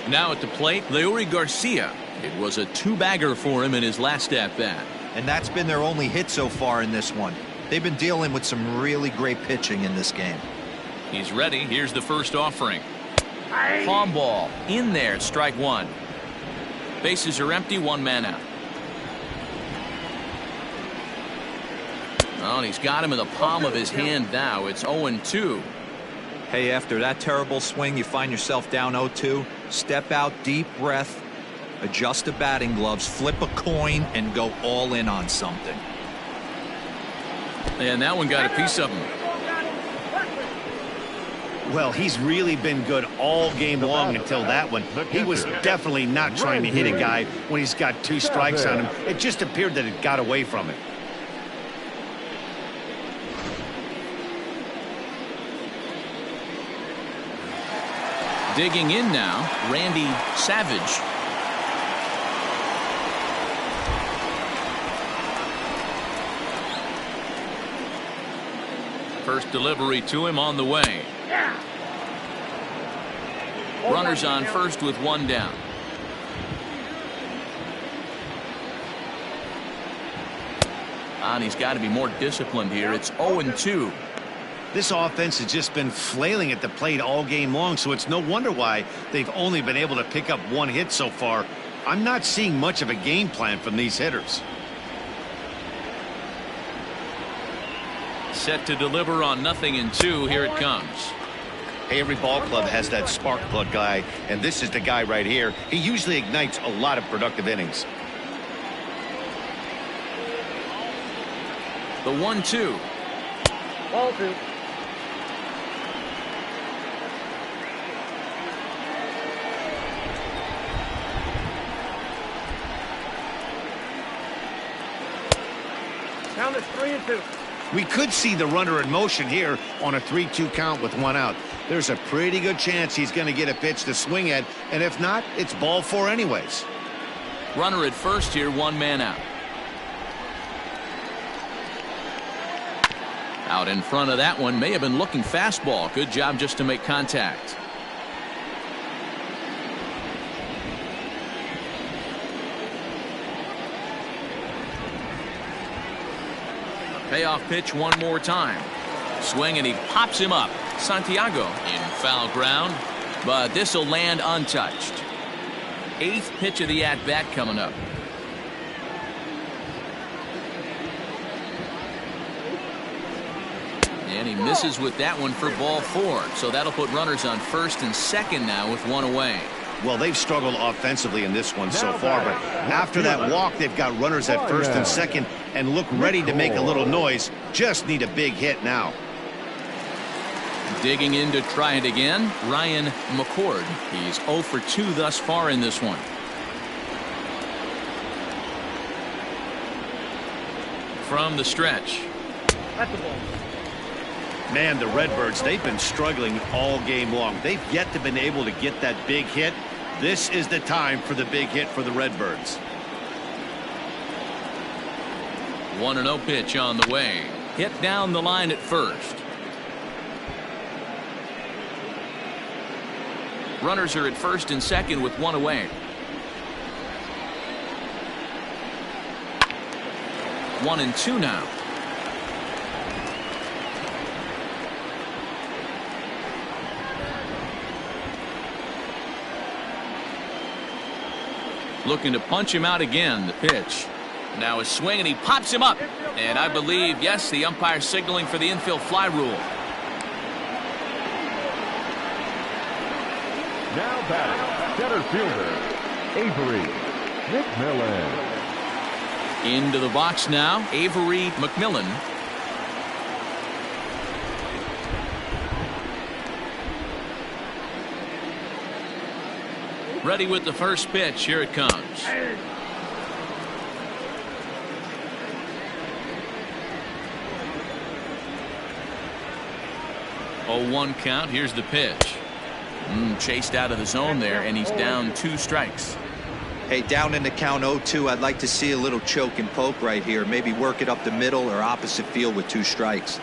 Now at the plate, Leury Garcia. It was a 2-bagger for him in his last at-bat. And that's been their only hit so far in this one. They've been dealing with some really great pitching in this game. He's ready. Here's the first offering. Palm ball in there, strike 1. Bases are empty, 1 man out. Oh, and he's got him in the palm of his hand now. It's 0-2. Hey, after that terrible swing, you find yourself down 0-2. Step out, deep breath, adjust the batting gloves, flip a coin, and go all in on something. And that one got a piece of him. Well, he's really been good all game long until that one. He was definitely not trying to hit a guy when he's got 2 strikes on him. It just appeared that it got away from him. Digging in now, Randy Savage. First delivery to him on the way. Runners on first with 1 down. And he's got to be more disciplined here. It's 0-2. This offense has just been flailing at the plate all game long, so it's no wonder why they've only been able to pick up 1 hit so far. I'm not seeing much of a game plan from these hitters. Set to deliver on 0-2. Here it comes. Hey, every ball club has that spark plug guy, and this is the guy right here. He usually ignites a lot of productive innings. The 1-2. Ball 2. Count is 3-2. We could see the runner in motion here on a 3-2 count with 1 out. There's a pretty good chance he's going to get a pitch to swing at, and if not, it's ball 4 anyways. Runner at first here, 1 man out. Out in front of that one, may have been looking fastball. Good job just to make contact. Payoff pitch one more time. Swing, and he pops him up. Santiago in foul ground, but this will land untouched. 8th pitch of the at-bat coming up. And he misses with that one for ball 4. So that'll put runners on first and second now with 1 away. Well, they've struggled offensively in this one so far, but after that walk, they've got runners at first and second and look ready to make a little noise. Just need a big hit now. Digging in to try it again, Ryan McCord. He's 0 for 2 thus far in this one. From the stretch. That's the ball. Man, the Redbirds, they've been struggling all game long. They've yet to been able to get that big hit. This is the time for the big hit for the Redbirds. 1-0 pitch on the way. Hit down the line at first. Runners are at first and second with 1 away. 1-2 now. Looking to punch him out again. The pitch. Now a swing, and he pops him up. And I believe, yes, the umpire signaling for the infield fly rule. Now batting, center fielder, Avery McMillan. Into the box now, Avery McMillan. Ready with the first pitch. Here it comes. 0-1 count. Here's the pitch. Chased out of the zone there, and he's down 2 strikes. Hey, down in the count 0-2, I'd like to see a little choke and poke right here. Maybe work it up the middle or opposite field with 2 strikes.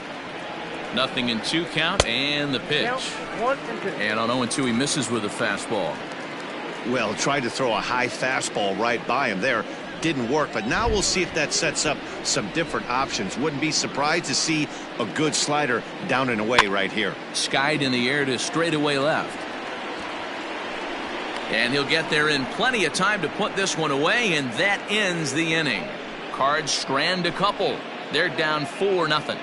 0-2 count, and the pitch. 1-2. And on 0-2, he misses with a fastball. Well, tried to throw a high fastball right by him there. Didn't work, but now we'll see if that sets up some different options. Wouldn't be surprised to see a good slider down and away right here. Skied in the air to straightaway left. And he'll get there in plenty of time to put this one away, and that ends the inning. Cards strand a couple. They're down 4-0.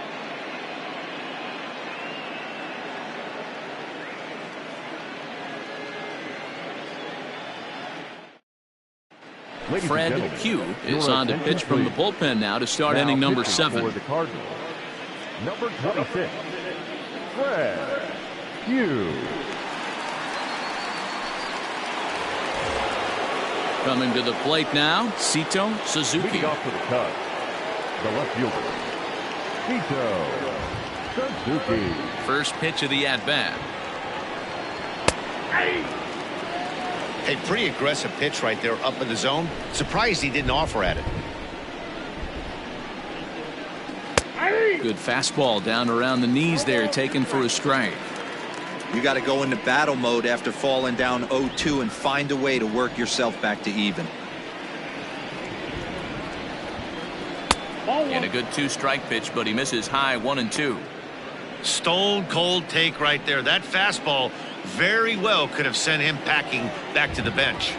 Fred Pugh is on to pitch from the bullpen now to start inning number 7. For the Cardinals, number 26, Fred Pugh. Coming to the plate now, Sito Suzuki. Leading off for the Cubs, the left fielder, Sito Suzuki. First pitch of the at-bat. A pretty aggressive pitch right there up in the zone. Surprised he didn't offer at it. Good fastball down around the knees there, taken for a strike. You got to go into battle mode after falling down 0-2 and find a way to work yourself back to even. And a good 2-strike pitch, but he misses high. 1-2. Stone cold take right there. That fastball very well could have sent him packing back to the bench.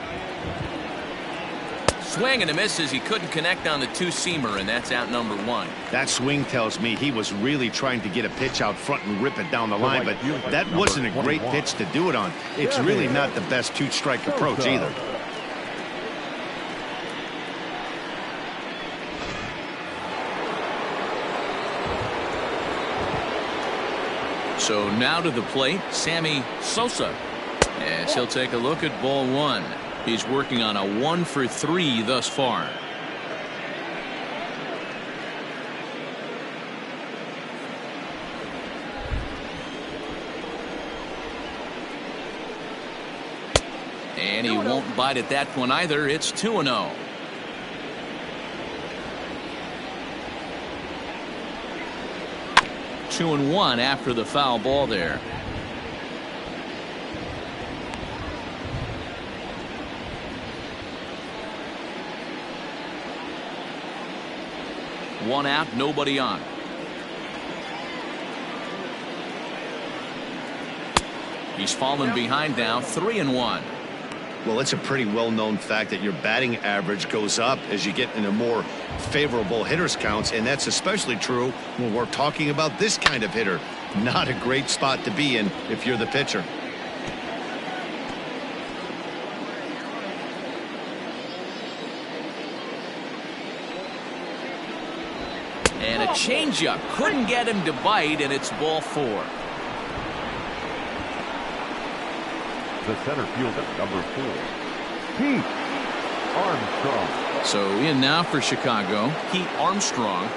Swing and a miss as he couldn't connect on the 2-seamer, and that's out number 1. That swing tells me he was really trying to get a pitch out front and rip it down the line, but that wasn't a great pitch to do it on. It's really not the best 2-strike approach either. So now to the plate, Sammy Sosa. As he'll take a look at ball 1. He's working on a 1 for 3 thus far. And he won't bite at that one either. It's 2-0. Two and 1 after the foul ball there. One out, nobody on. He's fallen behind now, 3-1. Well, it's a pretty well-known fact that your batting average goes up as you get into more favorable hitters counts, and that's especially true when we're talking about this kind of hitter. Not a great spot to be in if you're the pitcher. changeup couldn't get him to bite, and it's ball 4. The center fielder, number 4, Pete Armstrong. So in now for Chicago, Pete Armstrong.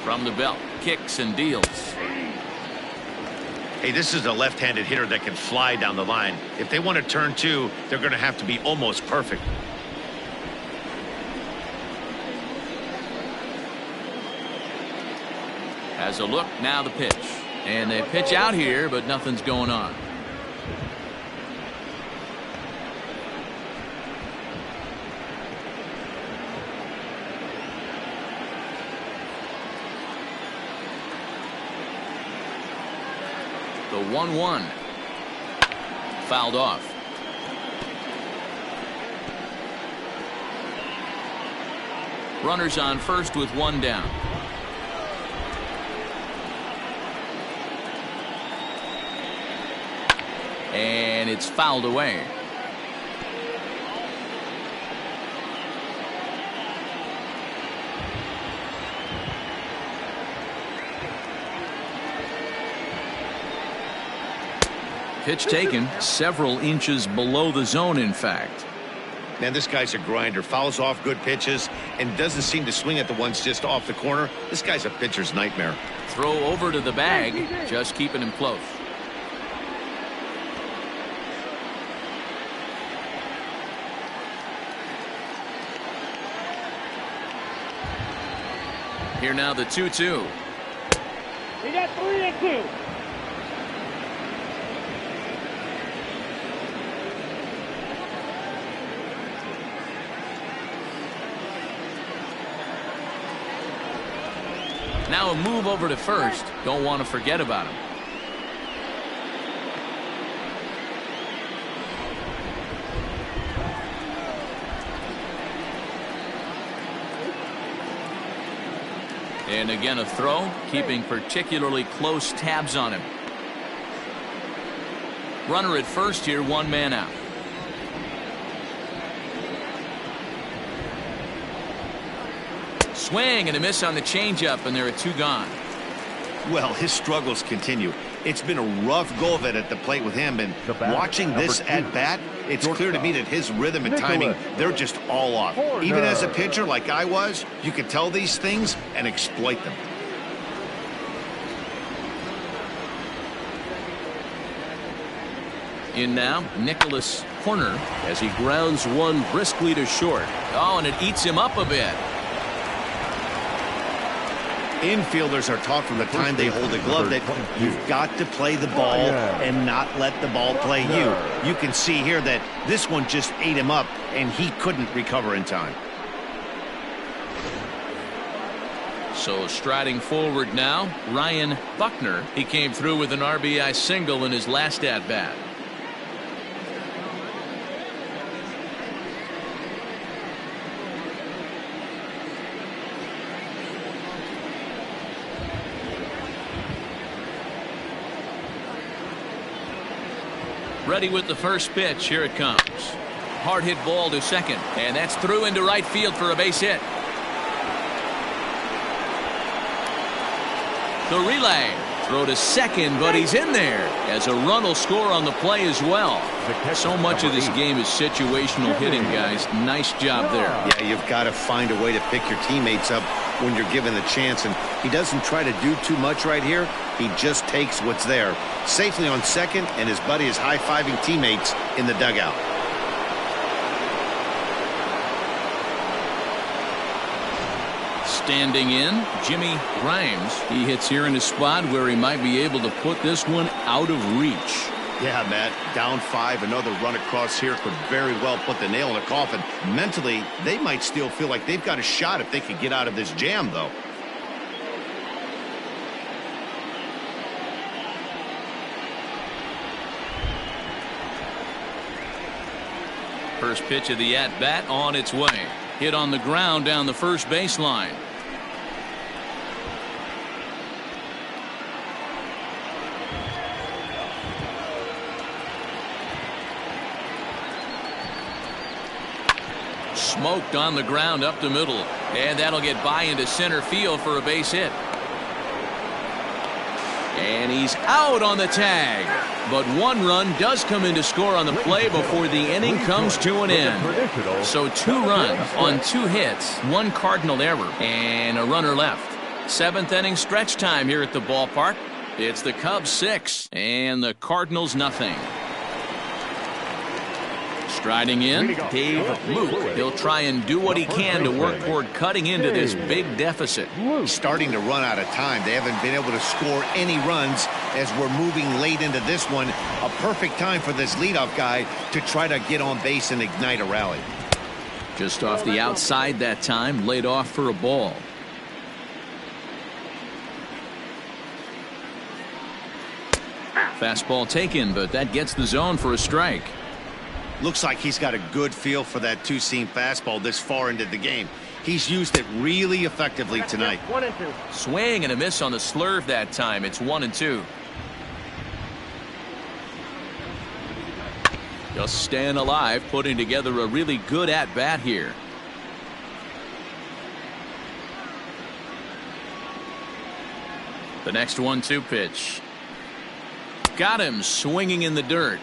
From the belt, kicks and deals. Hey, this is a left-handed hitter that can fly down the line. If they want to turn 2, they're going to have to be almost perfect. Has a look, now the pitch. And they pitch out here, but nothing's going on. The 1-1. Fouled off. Runners on first with 1 down. And it's fouled away. Pitch taken several inches below the zone, in fact. Man, this guy's a grinder. Fouls off good pitches and doesn't seem to swing at the ones just off the corner. This guy's a pitcher's nightmare. Throw over to the bag, just keeping him close. Here now the 2-2. We got 3-2. Now a move over to first. Don't want to forget about him. And again a throw, keeping particularly close tabs on him. Runner at first here, 1 man out. Swing and a miss on the changeup, and there are 2 gone. Well, his struggles continue. It's been a rough go of it at the plate with him, and watching this at bat, it's clear to me that his rhythm and timing, they're just all off. Even as a pitcher like I was, you can tell these things and exploit them. In now, Nicholas Horner as he grounds one briskly to short. Oh, and it eats him up a bit. Infielders are taught from the time they hold a glove that you've got to play the ball and not let the ball play you. You can see here that this one just ate him up, and he couldn't recover in time. So striding forward now, Ryan Buckner. He came through with an RBI single in his last at-bat. Ready with the first pitch. Here it comes. Hard hit ball to second, and that's through into right field for a base hit. The relay. Throw to second, but he's in there as a run will score on the play as well. So much of this game is situational hitting, guys. Nice job there. Yeah, you've got to find a way to pick your teammates up when you're given the chance, and he doesn't try to do too much right here. He just takes what's there. Safely on second, and his buddy is high-fiving teammates in the dugout. Standing in, Jimmy Grimes. He hits here in a spot where he might be able to put this one out of reach. Yeah, Matt, down 5, another run across here could very well put the nail in the coffin. Mentally, they might still feel like they've got a shot if they could get out of this jam, though. First pitch of the at-bat on its way. Hit on the ground down the first baseline. Smoked on the ground up the middle. And that'll get by into center field for a base hit. And he's out on the tag. But one run does come in to score on the play before the inning comes to an end. So 2 runs on 2 hits, 1 Cardinal error, and a runner left. 7th inning stretch time here at the ballpark. It's the Cubs 6 and the Cardinals nothing. Striding in, Dave Luke. He'll try and do what he can to work toward cutting into this big deficit. Starting to run out of time. They haven't been able to score any runs as we're moving late into this one. A perfect time for this leadoff guy to try to get on base and ignite a rally. Just off the outside that time, laid off for a ball. Fastball taken, but that gets the zone for a strike. Looks like he's got a good feel for that 2-seam fastball this far into the game. He's used it really effectively tonight. 1-2. Swing and a miss on the slurve that time. It's 1-2. Just staying alive, putting together a really good at-bat here. The next 1-2 pitch. Got him swinging in the dirt.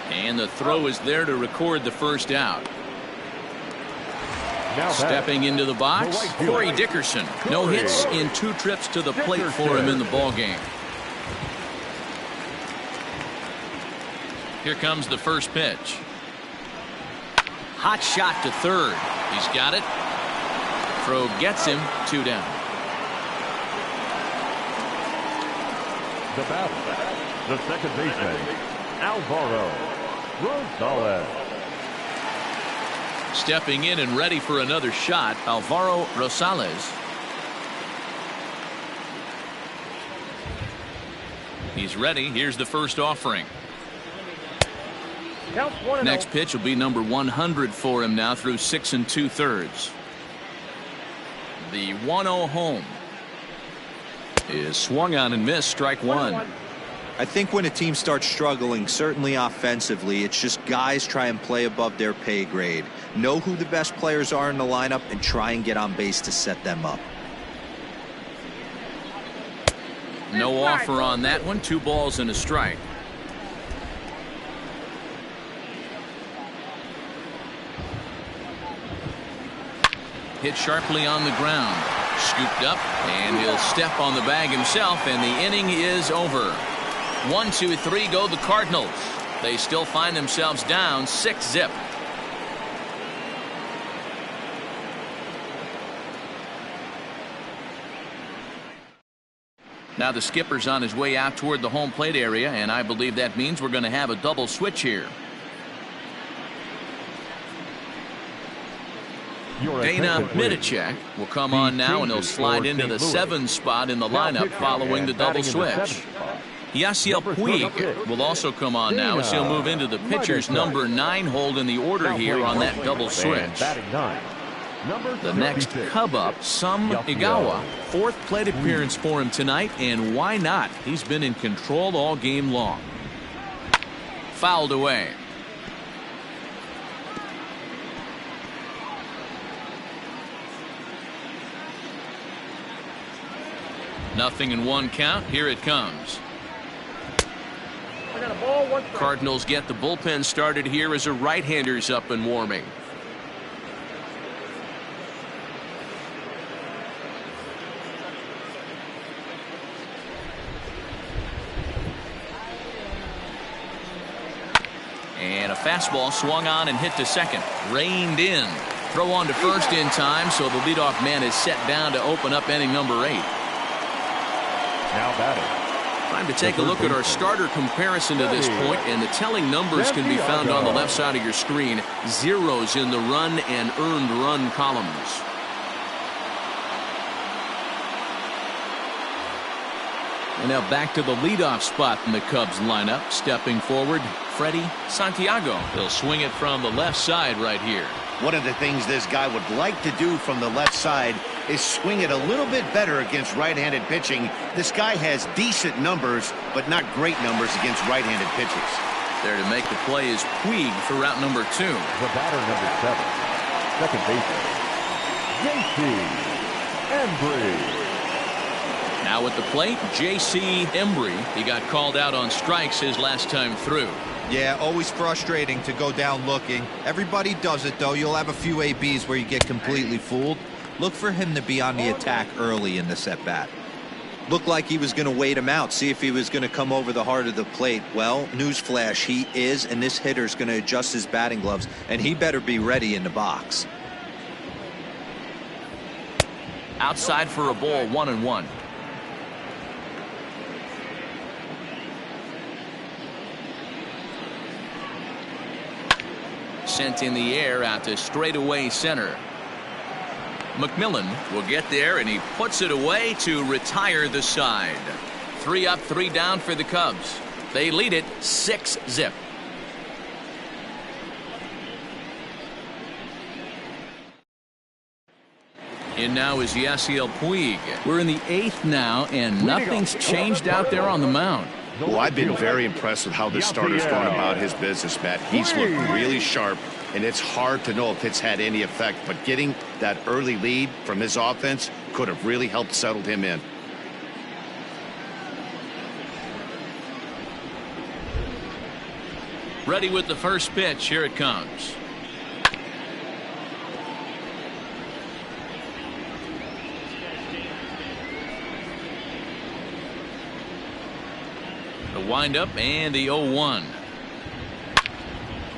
And the throw is there to record the first out. Stepping into the box, Corey Dickerson. No hits in 2 trips to the plate for him in the ballgame. Here comes the first pitch. Hot shot to third. He's got it. Throw gets him 2 down. The batter, the second baseman, Alvaro Rosales. Stepping in and ready for another shot, Alvaro Rosales. He's ready. Here's the first offering. Counts 1-0. Next pitch will be number 100 for him now through 6 2/3. The 1-0 home is swung on and missed. Strike 1. I think when a team starts struggling, certainly offensively, it's just guys try and play above their pay grade. Know who the best players are in the lineup and try and get on base to set them up. No offer on that one. 2 balls and a strike. Hit sharply on the ground. Scooped up, and he'll step on the bag himself, and the inning is over. 1, 2, 3 go the Cardinals. They still find themselves down 6-0. Now the skipper's on his way out toward the home plate area, and I believe that means we're going to have a double switch here. Dana Midicek will come on now, and he'll slide into the 7 spot in the lineup following the double switch. Yasiel Puig will also come on now as he'll move into the pitcher's number 9 hold in the order here on that double switch. The next Cub up, Sam Igawa. 4th plate appearance for him tonight, and why not? He's been in control all game long. Fouled away. Nothing in 1 count. Here it comes. I got a ball, 1 strike. Cardinals get the bullpen started here as a right-hander's up and warming. And a fastball swung on and hit to second. Reined in. Throw on to first in time, so the leadoff man is set down to open up inning number 8. Now batting. Time to take a look at our starter comparison to this point, and the telling numbers can be found on the left side of your screen. Zeros in the run and earned run columns. And now back to the leadoff spot in the Cubs lineup. Stepping forward, Freddie Santiago. He'll swing it from the left side right here. One of the things this guy would like to do from the left side is swing it a little bit better against right-handed pitching. This guy has decent numbers, but not great numbers against right-handed pitchers. There to make the play is Puig for route number 2. The batter, number 7, second baseman, JP Embry. Now at the plate, J.C. Embry. He got called out on strikes his last time through. Yeah, always frustrating to go down looking. Everybody does it, though. You'll have a few ABs where you get completely fooled. Look for him to be on the attack early in this at-bat. Looked like he was going to wait him out, see if he was going to come over the heart of the plate. Well, newsflash, he is, and this hitter's going to adjust his batting gloves, and he better be ready in the box. Outside for a ball, 1-1. Sent in the air out to straightaway center. McMillan will get there, and he puts it away to retire the side. 3 up, 3 down for the Cubs. They lead it 6-0. In now is Yasiel Puig. We're in the 8th now, and nothing's changed out there on the mound. Well, I've been very impressed with how this starter's going about his business, Matt. He's looked really sharp, and it's hard to know if it's had any effect. But getting that early lead from his offense could have really helped settle him in. Ready with the first pitch. Here it comes. The windup and the 0-1.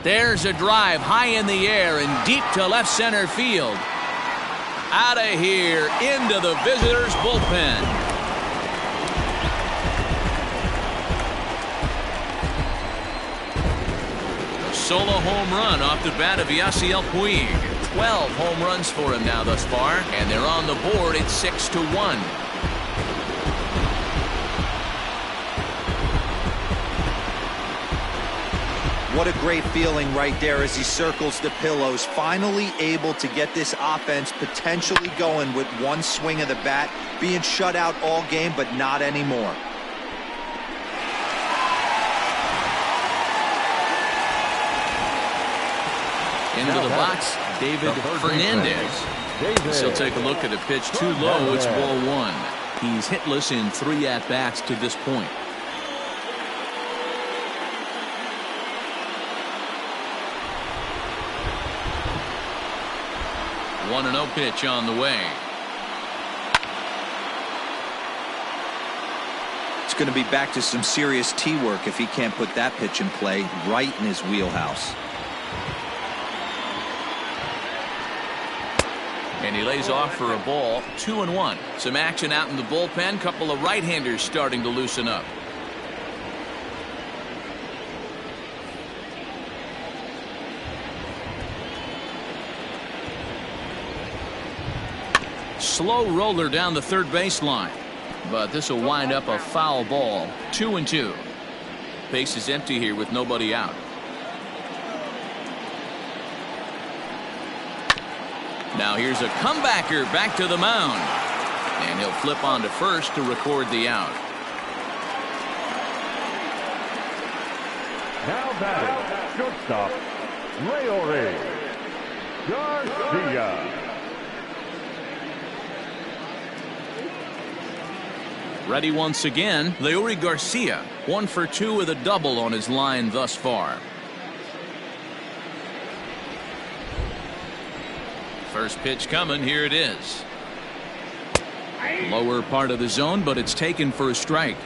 There's a drive high in the air and deep to left center field. Out of here into the visitors' bullpen. A solo home run off the bat of Yasiel Puig. 12 home runs for him now thus far, and they're on the board at 6-1. What a great feeling right there as he circles the pillows. Finally able to get this offense potentially going with one swing of the bat. Being shut out all game, but not anymore. Into the box, David Fernandez. He'll take a look at a pitch too low. It's ball 1. He's hitless in 3 at-bats to this point. 1-0 pitch on the way. It's going to be back to some serious tee work if he can't put that pitch in play right in his wheelhouse. And he lays off for a ball. 2-1. Some action out in the bullpen. Couple of right-handers starting to loosen up. Slow roller down the third baseline, but this will wind up a foul ball. 2-2. Base is empty here with nobody out. Now here's a comebacker back to the mound, and he'll flip on to first to record the out. Now batting, shortstop, Leori Garcia. Ready once again, Leori Garcia. 1 for 2 with a double on his line thus far. First pitch coming. Here it is. Lower part of the zone, but it's taken for a strike.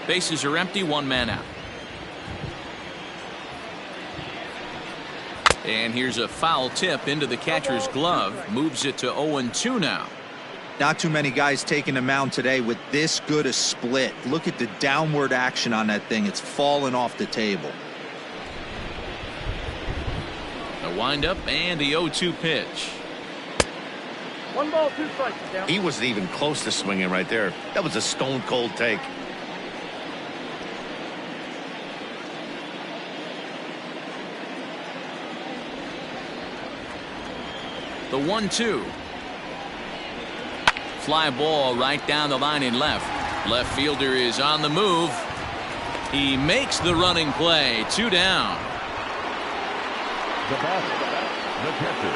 Bases are empty, 1 man out. And here's a foul tip into the catcher's glove. Moves it to 0-2 now. Not too many guys taking the mound today with this good a split. Look at the downward action on that thing. It's falling off the table. A windup and the 0-2 pitch. 1 ball, 2 strikes. Down. He wasn't even close to swinging right there. That was a stone cold take. The 1-2. Fly ball right down the line in left. Left fielder is on the move. He makes the running play. 2 down. The batter, the catcher,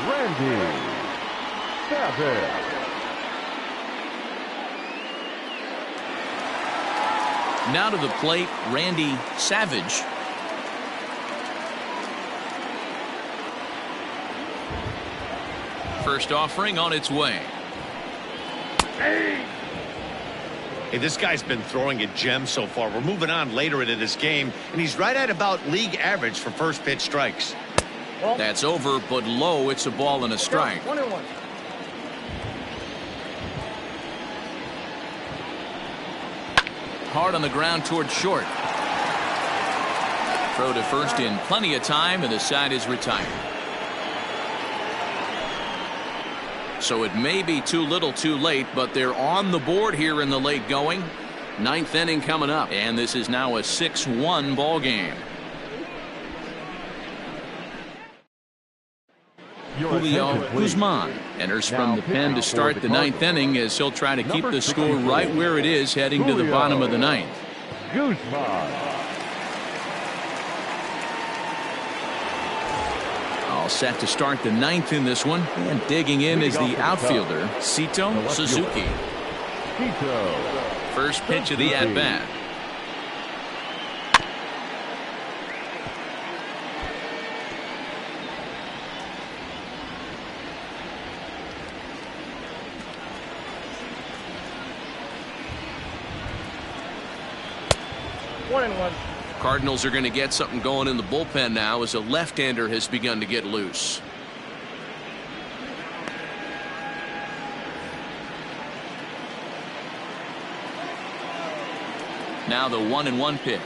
Randy Savage. Now to the plate, Randy Savage. First offering on its way. Hey, this guy's been throwing a gem so far. We're moving on later into this game, and he's right at about league average for first pitch strikes. That's over, but low. It's a ball and a strike. 1-1. Hard on the ground toward short. Throw to first in plenty of time, and the side is retired. So it may be too little too late, but they're on the board here in the late going. 9th inning coming up, and this is now a 6-1 ball game. Julio Guzman enters from the pen to start the 9th inning as he'll try to keep the score right where it is heading to the bottom of the 9th. Guzman. All set to start the 9th in this one, and digging in is the outfielder Sito Suzuki. First pitch of the at-bat. Cardinals are going to get something going in the bullpen now as a left-hander has begun to get loose. Now the 1-1 pitch.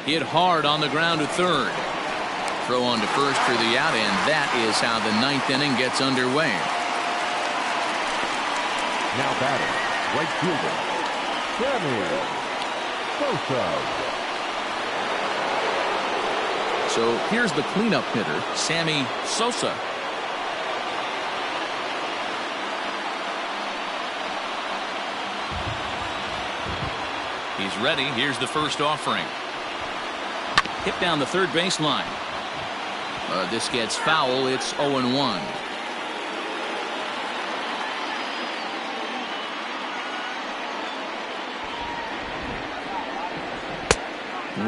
Hit hard on the ground to third. Throw on to first for the out, and that is how the 9th inning gets underway. Now batting, right fielder, Sammy Sosa. So here's the cleanup hitter, Sammy Sosa. He's ready. Here's the first offering. Hit down the third baseline. This gets foul. It's 0-1.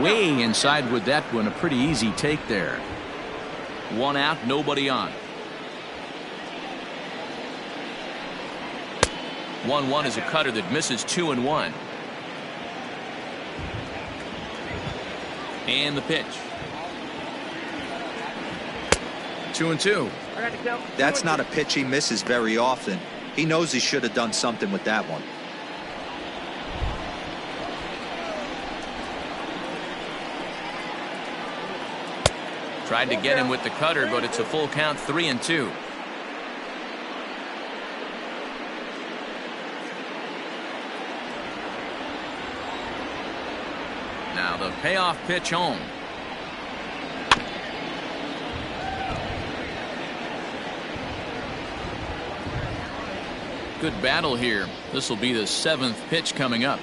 Way inside with that one. A pretty easy take there. 1 out, nobody on. 1-1 is a cutter that misses 2-1. And the pitch. 2-2. That's not a pitch he misses very often. He knows he should have done something with that one. Tried to get him with the cutter, but it's a full count, 3-2. Now the payoff pitch home. Good battle here. This will be the 7th pitch coming up.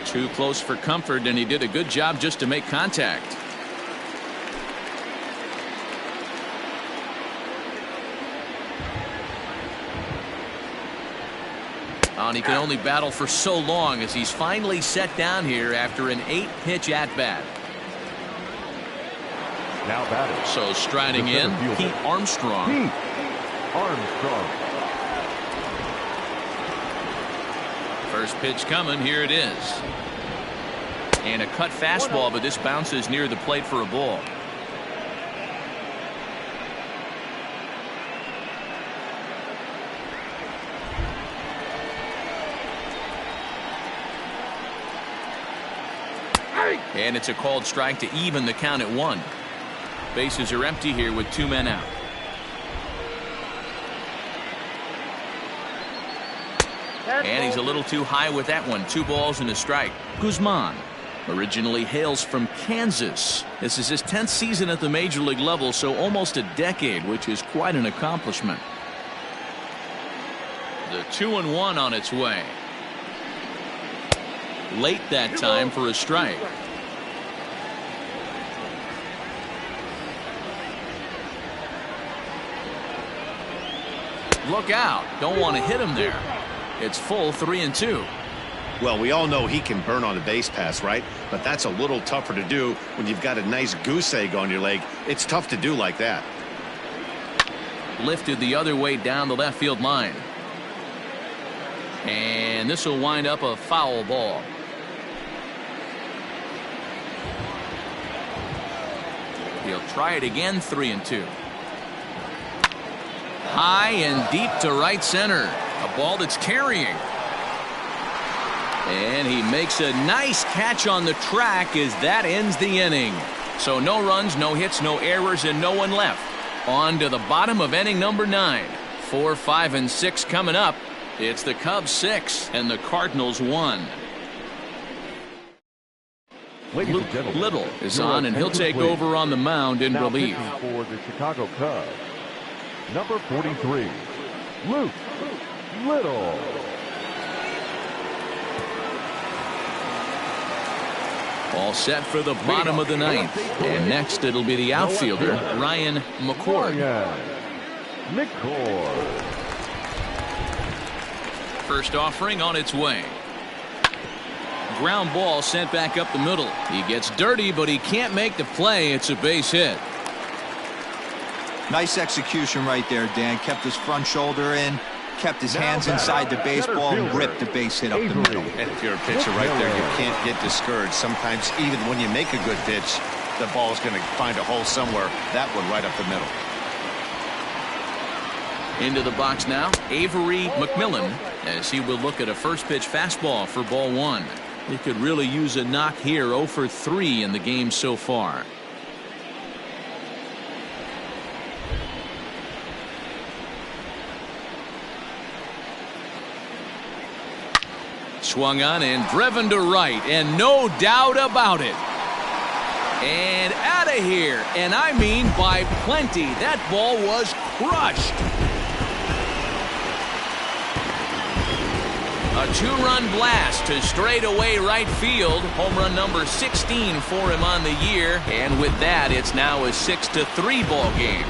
Too close for comfort, and he did a good job just to make contact. And he can only battle for so long as he's finally set down here after an 8-pitch at-bat. Now batting. So striding in, Pete Armstrong. Pete Armstrong. First pitch coming. Here it is. And a cut fastball, but this bounces near the plate for a ball. And it's a called strike to even the count at 1. Bases are empty here with 2 men out. And he's a little too high with that one. 2 balls and a strike. Guzman. Originally hails from Kansas. This is his 10th season at the major league level, so almost a decade, which is quite an accomplishment. The 2-1 on its way. Late that time for a strike. Look out. Don't want to hit him there. It's full 3-2. Well, we all know he can burn on a base pass, right? But that's a little tougher to do when you've got a nice goose egg on your leg. It's tough to do like that. Lifted the other way down the left field line. And this will wind up a foul ball. He'll try it again. 3-2. High and deep to right center. A ball that's carrying. And he makes a nice catch on the track as that ends the inning. So no runs, no hits, no errors, and no one left. On to the bottom of inning number 9. 4, 5, and 6 coming up. It's the Cubs 6 and the Cardinals 1. Luke Little is on, and he'll take over on the mound in relief. For the Chicago Cubs, number 43, Luke Little. All set for the bottom of the 9th. And next it'll be the outfielder, Ryan McCord. First offering on its way. Ground ball sent back up the middle. He gets dirty, but he can't make the play. It's a base hit. Nice execution right there, Dan. Kept his front shoulder in, kept his hands inside the baseball, and ripped the base hit up the middle. And if you're a pitcher right there, you can't get discouraged. Sometimes even when you make a good pitch, the ball's going to find a hole somewhere. That one right up the middle. Into the box now, Avery McMillan, as he will look at a first pitch fastball for ball 1. He could really use a knock here. 0 for 3 in the game so far. Swung on and driven to right, and no doubt about it. And out of here, and I mean by plenty. That ball was crushed. A 2-run blast to straightaway right field. Home run number 16 for him on the year. And with that, it's now a 6-3 ball game.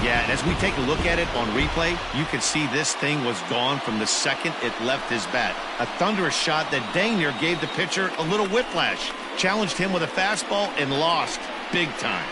Yeah, and as we take a look at it on replay, you can see this thing was gone from the second it left his bat. A thunderous shot that dang near gave the pitcher a little whiplash. Challenged him with a fastball and lost big time.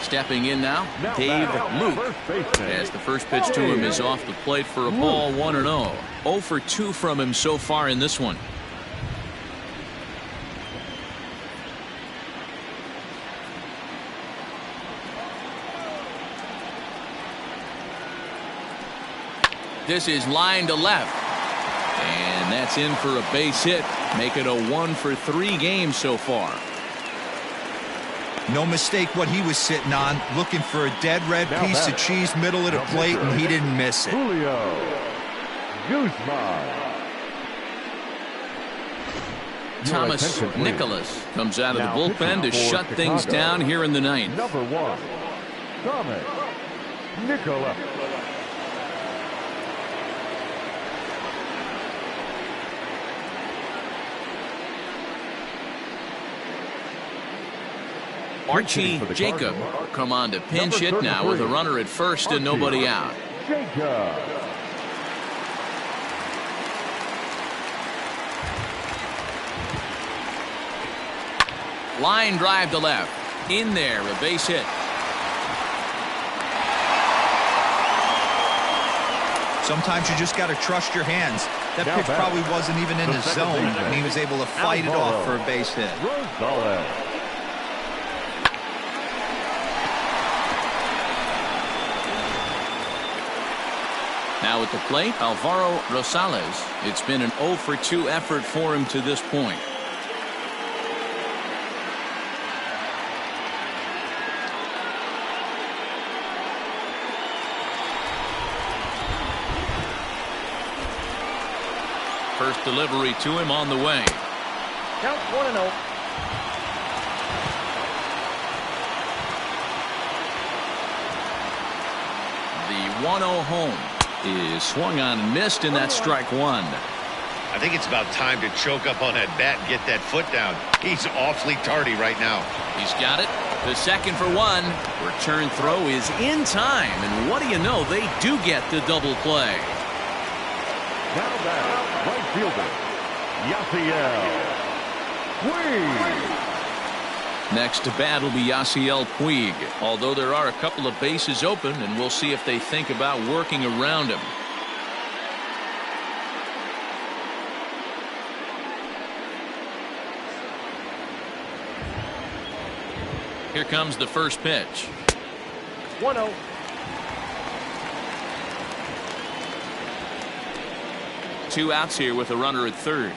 Stepping in now, Dave Luke, as the first pitch to him is off the plate for a ball. 1-0. 0 for 2 from him so far in this one. This is line to left, and that's in for a base hit. Make it a 1 for 3 game so far. No mistake what he was sitting on, looking for a dead red piece of cheese middle of the plate, and he didn't miss it. Julio Guzman. Thomas Nicholas comes out of the bullpen to shut things down here in the 9th. Number 1, Thomas Nicholas. Archie Jacob come on to pinch hit now with a runner at first and nobody out. Line drive to left. In there, a base hit. Sometimes you just got to trust your hands. That pitch probably wasn't even in the zone, and he was able to fight it off for a base hit. Now at the plate, Alvaro Rosales. It's been an 0 for 2 effort for him to this point. First delivery to him on the way. Count 1-0. The 1-0 home is swung on and missed, and that's strike one. I think it's about time to choke up on that bat and get that foot down. He's awfully tardy right now. He's got it. The second for one. Return throw is in time, and what do you know? They do get the double play. Now back, right fielder, Yasiel Puig. Next to bat will be Yasiel Puig, although there are a couple of bases open, and we'll see if they think about working around him. Here comes the first pitch. 1-0. Two outs here with a runner at third.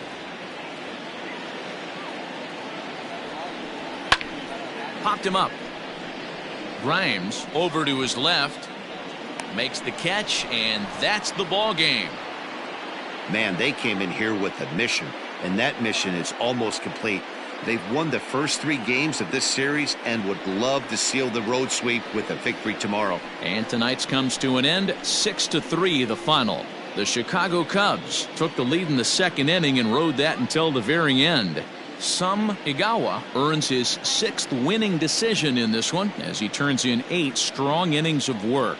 Popped him up. Grimes over to his left. Makes the catch, and that's the ball game. Man, they came in here with a mission, and that mission is almost complete. They've won the first 3 games of this series and would love to seal the road sweep with a victory tomorrow. And tonight's comes to an end. 6-3 the final. The Chicago Cubs took the lead in the second inning and rode that until the very end. Sam Igawa earns his 6th winning decision in this one as he turns in 8 strong innings of work.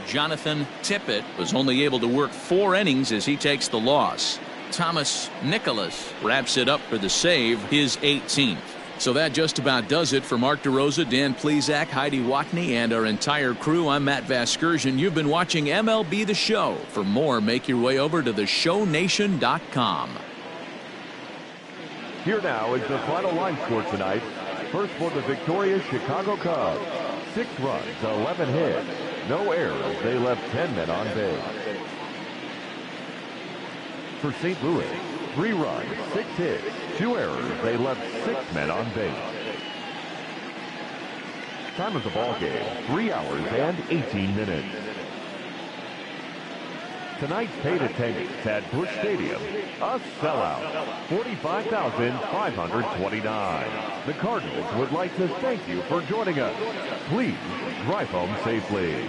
Jonathan Tippett was only able to work 4 innings as he takes the loss. Thomas Nicholas wraps it up for the save, his 18th. So that just about does it for Mark DeRosa, Dan Plesac, Heidi Watney, and our entire crew. I'm Matt Vasgersian. You've been watching MLB The Show. For more, make your way over to theshownation.com. Here now is the final line score tonight. First for the victorious Chicago Cubs. 6 runs, 11 hits, no errors. They left 10 men on base. For St. Louis, 3 runs, 6 hits, 2 errors. They left 6 men on base. Time of the ball game, 3 hours and 18 minutes. Tonight's paid attendance at Busch Stadium, a sellout, 45,529. The Cardinals would like to thank you for joining us. Please drive home safely.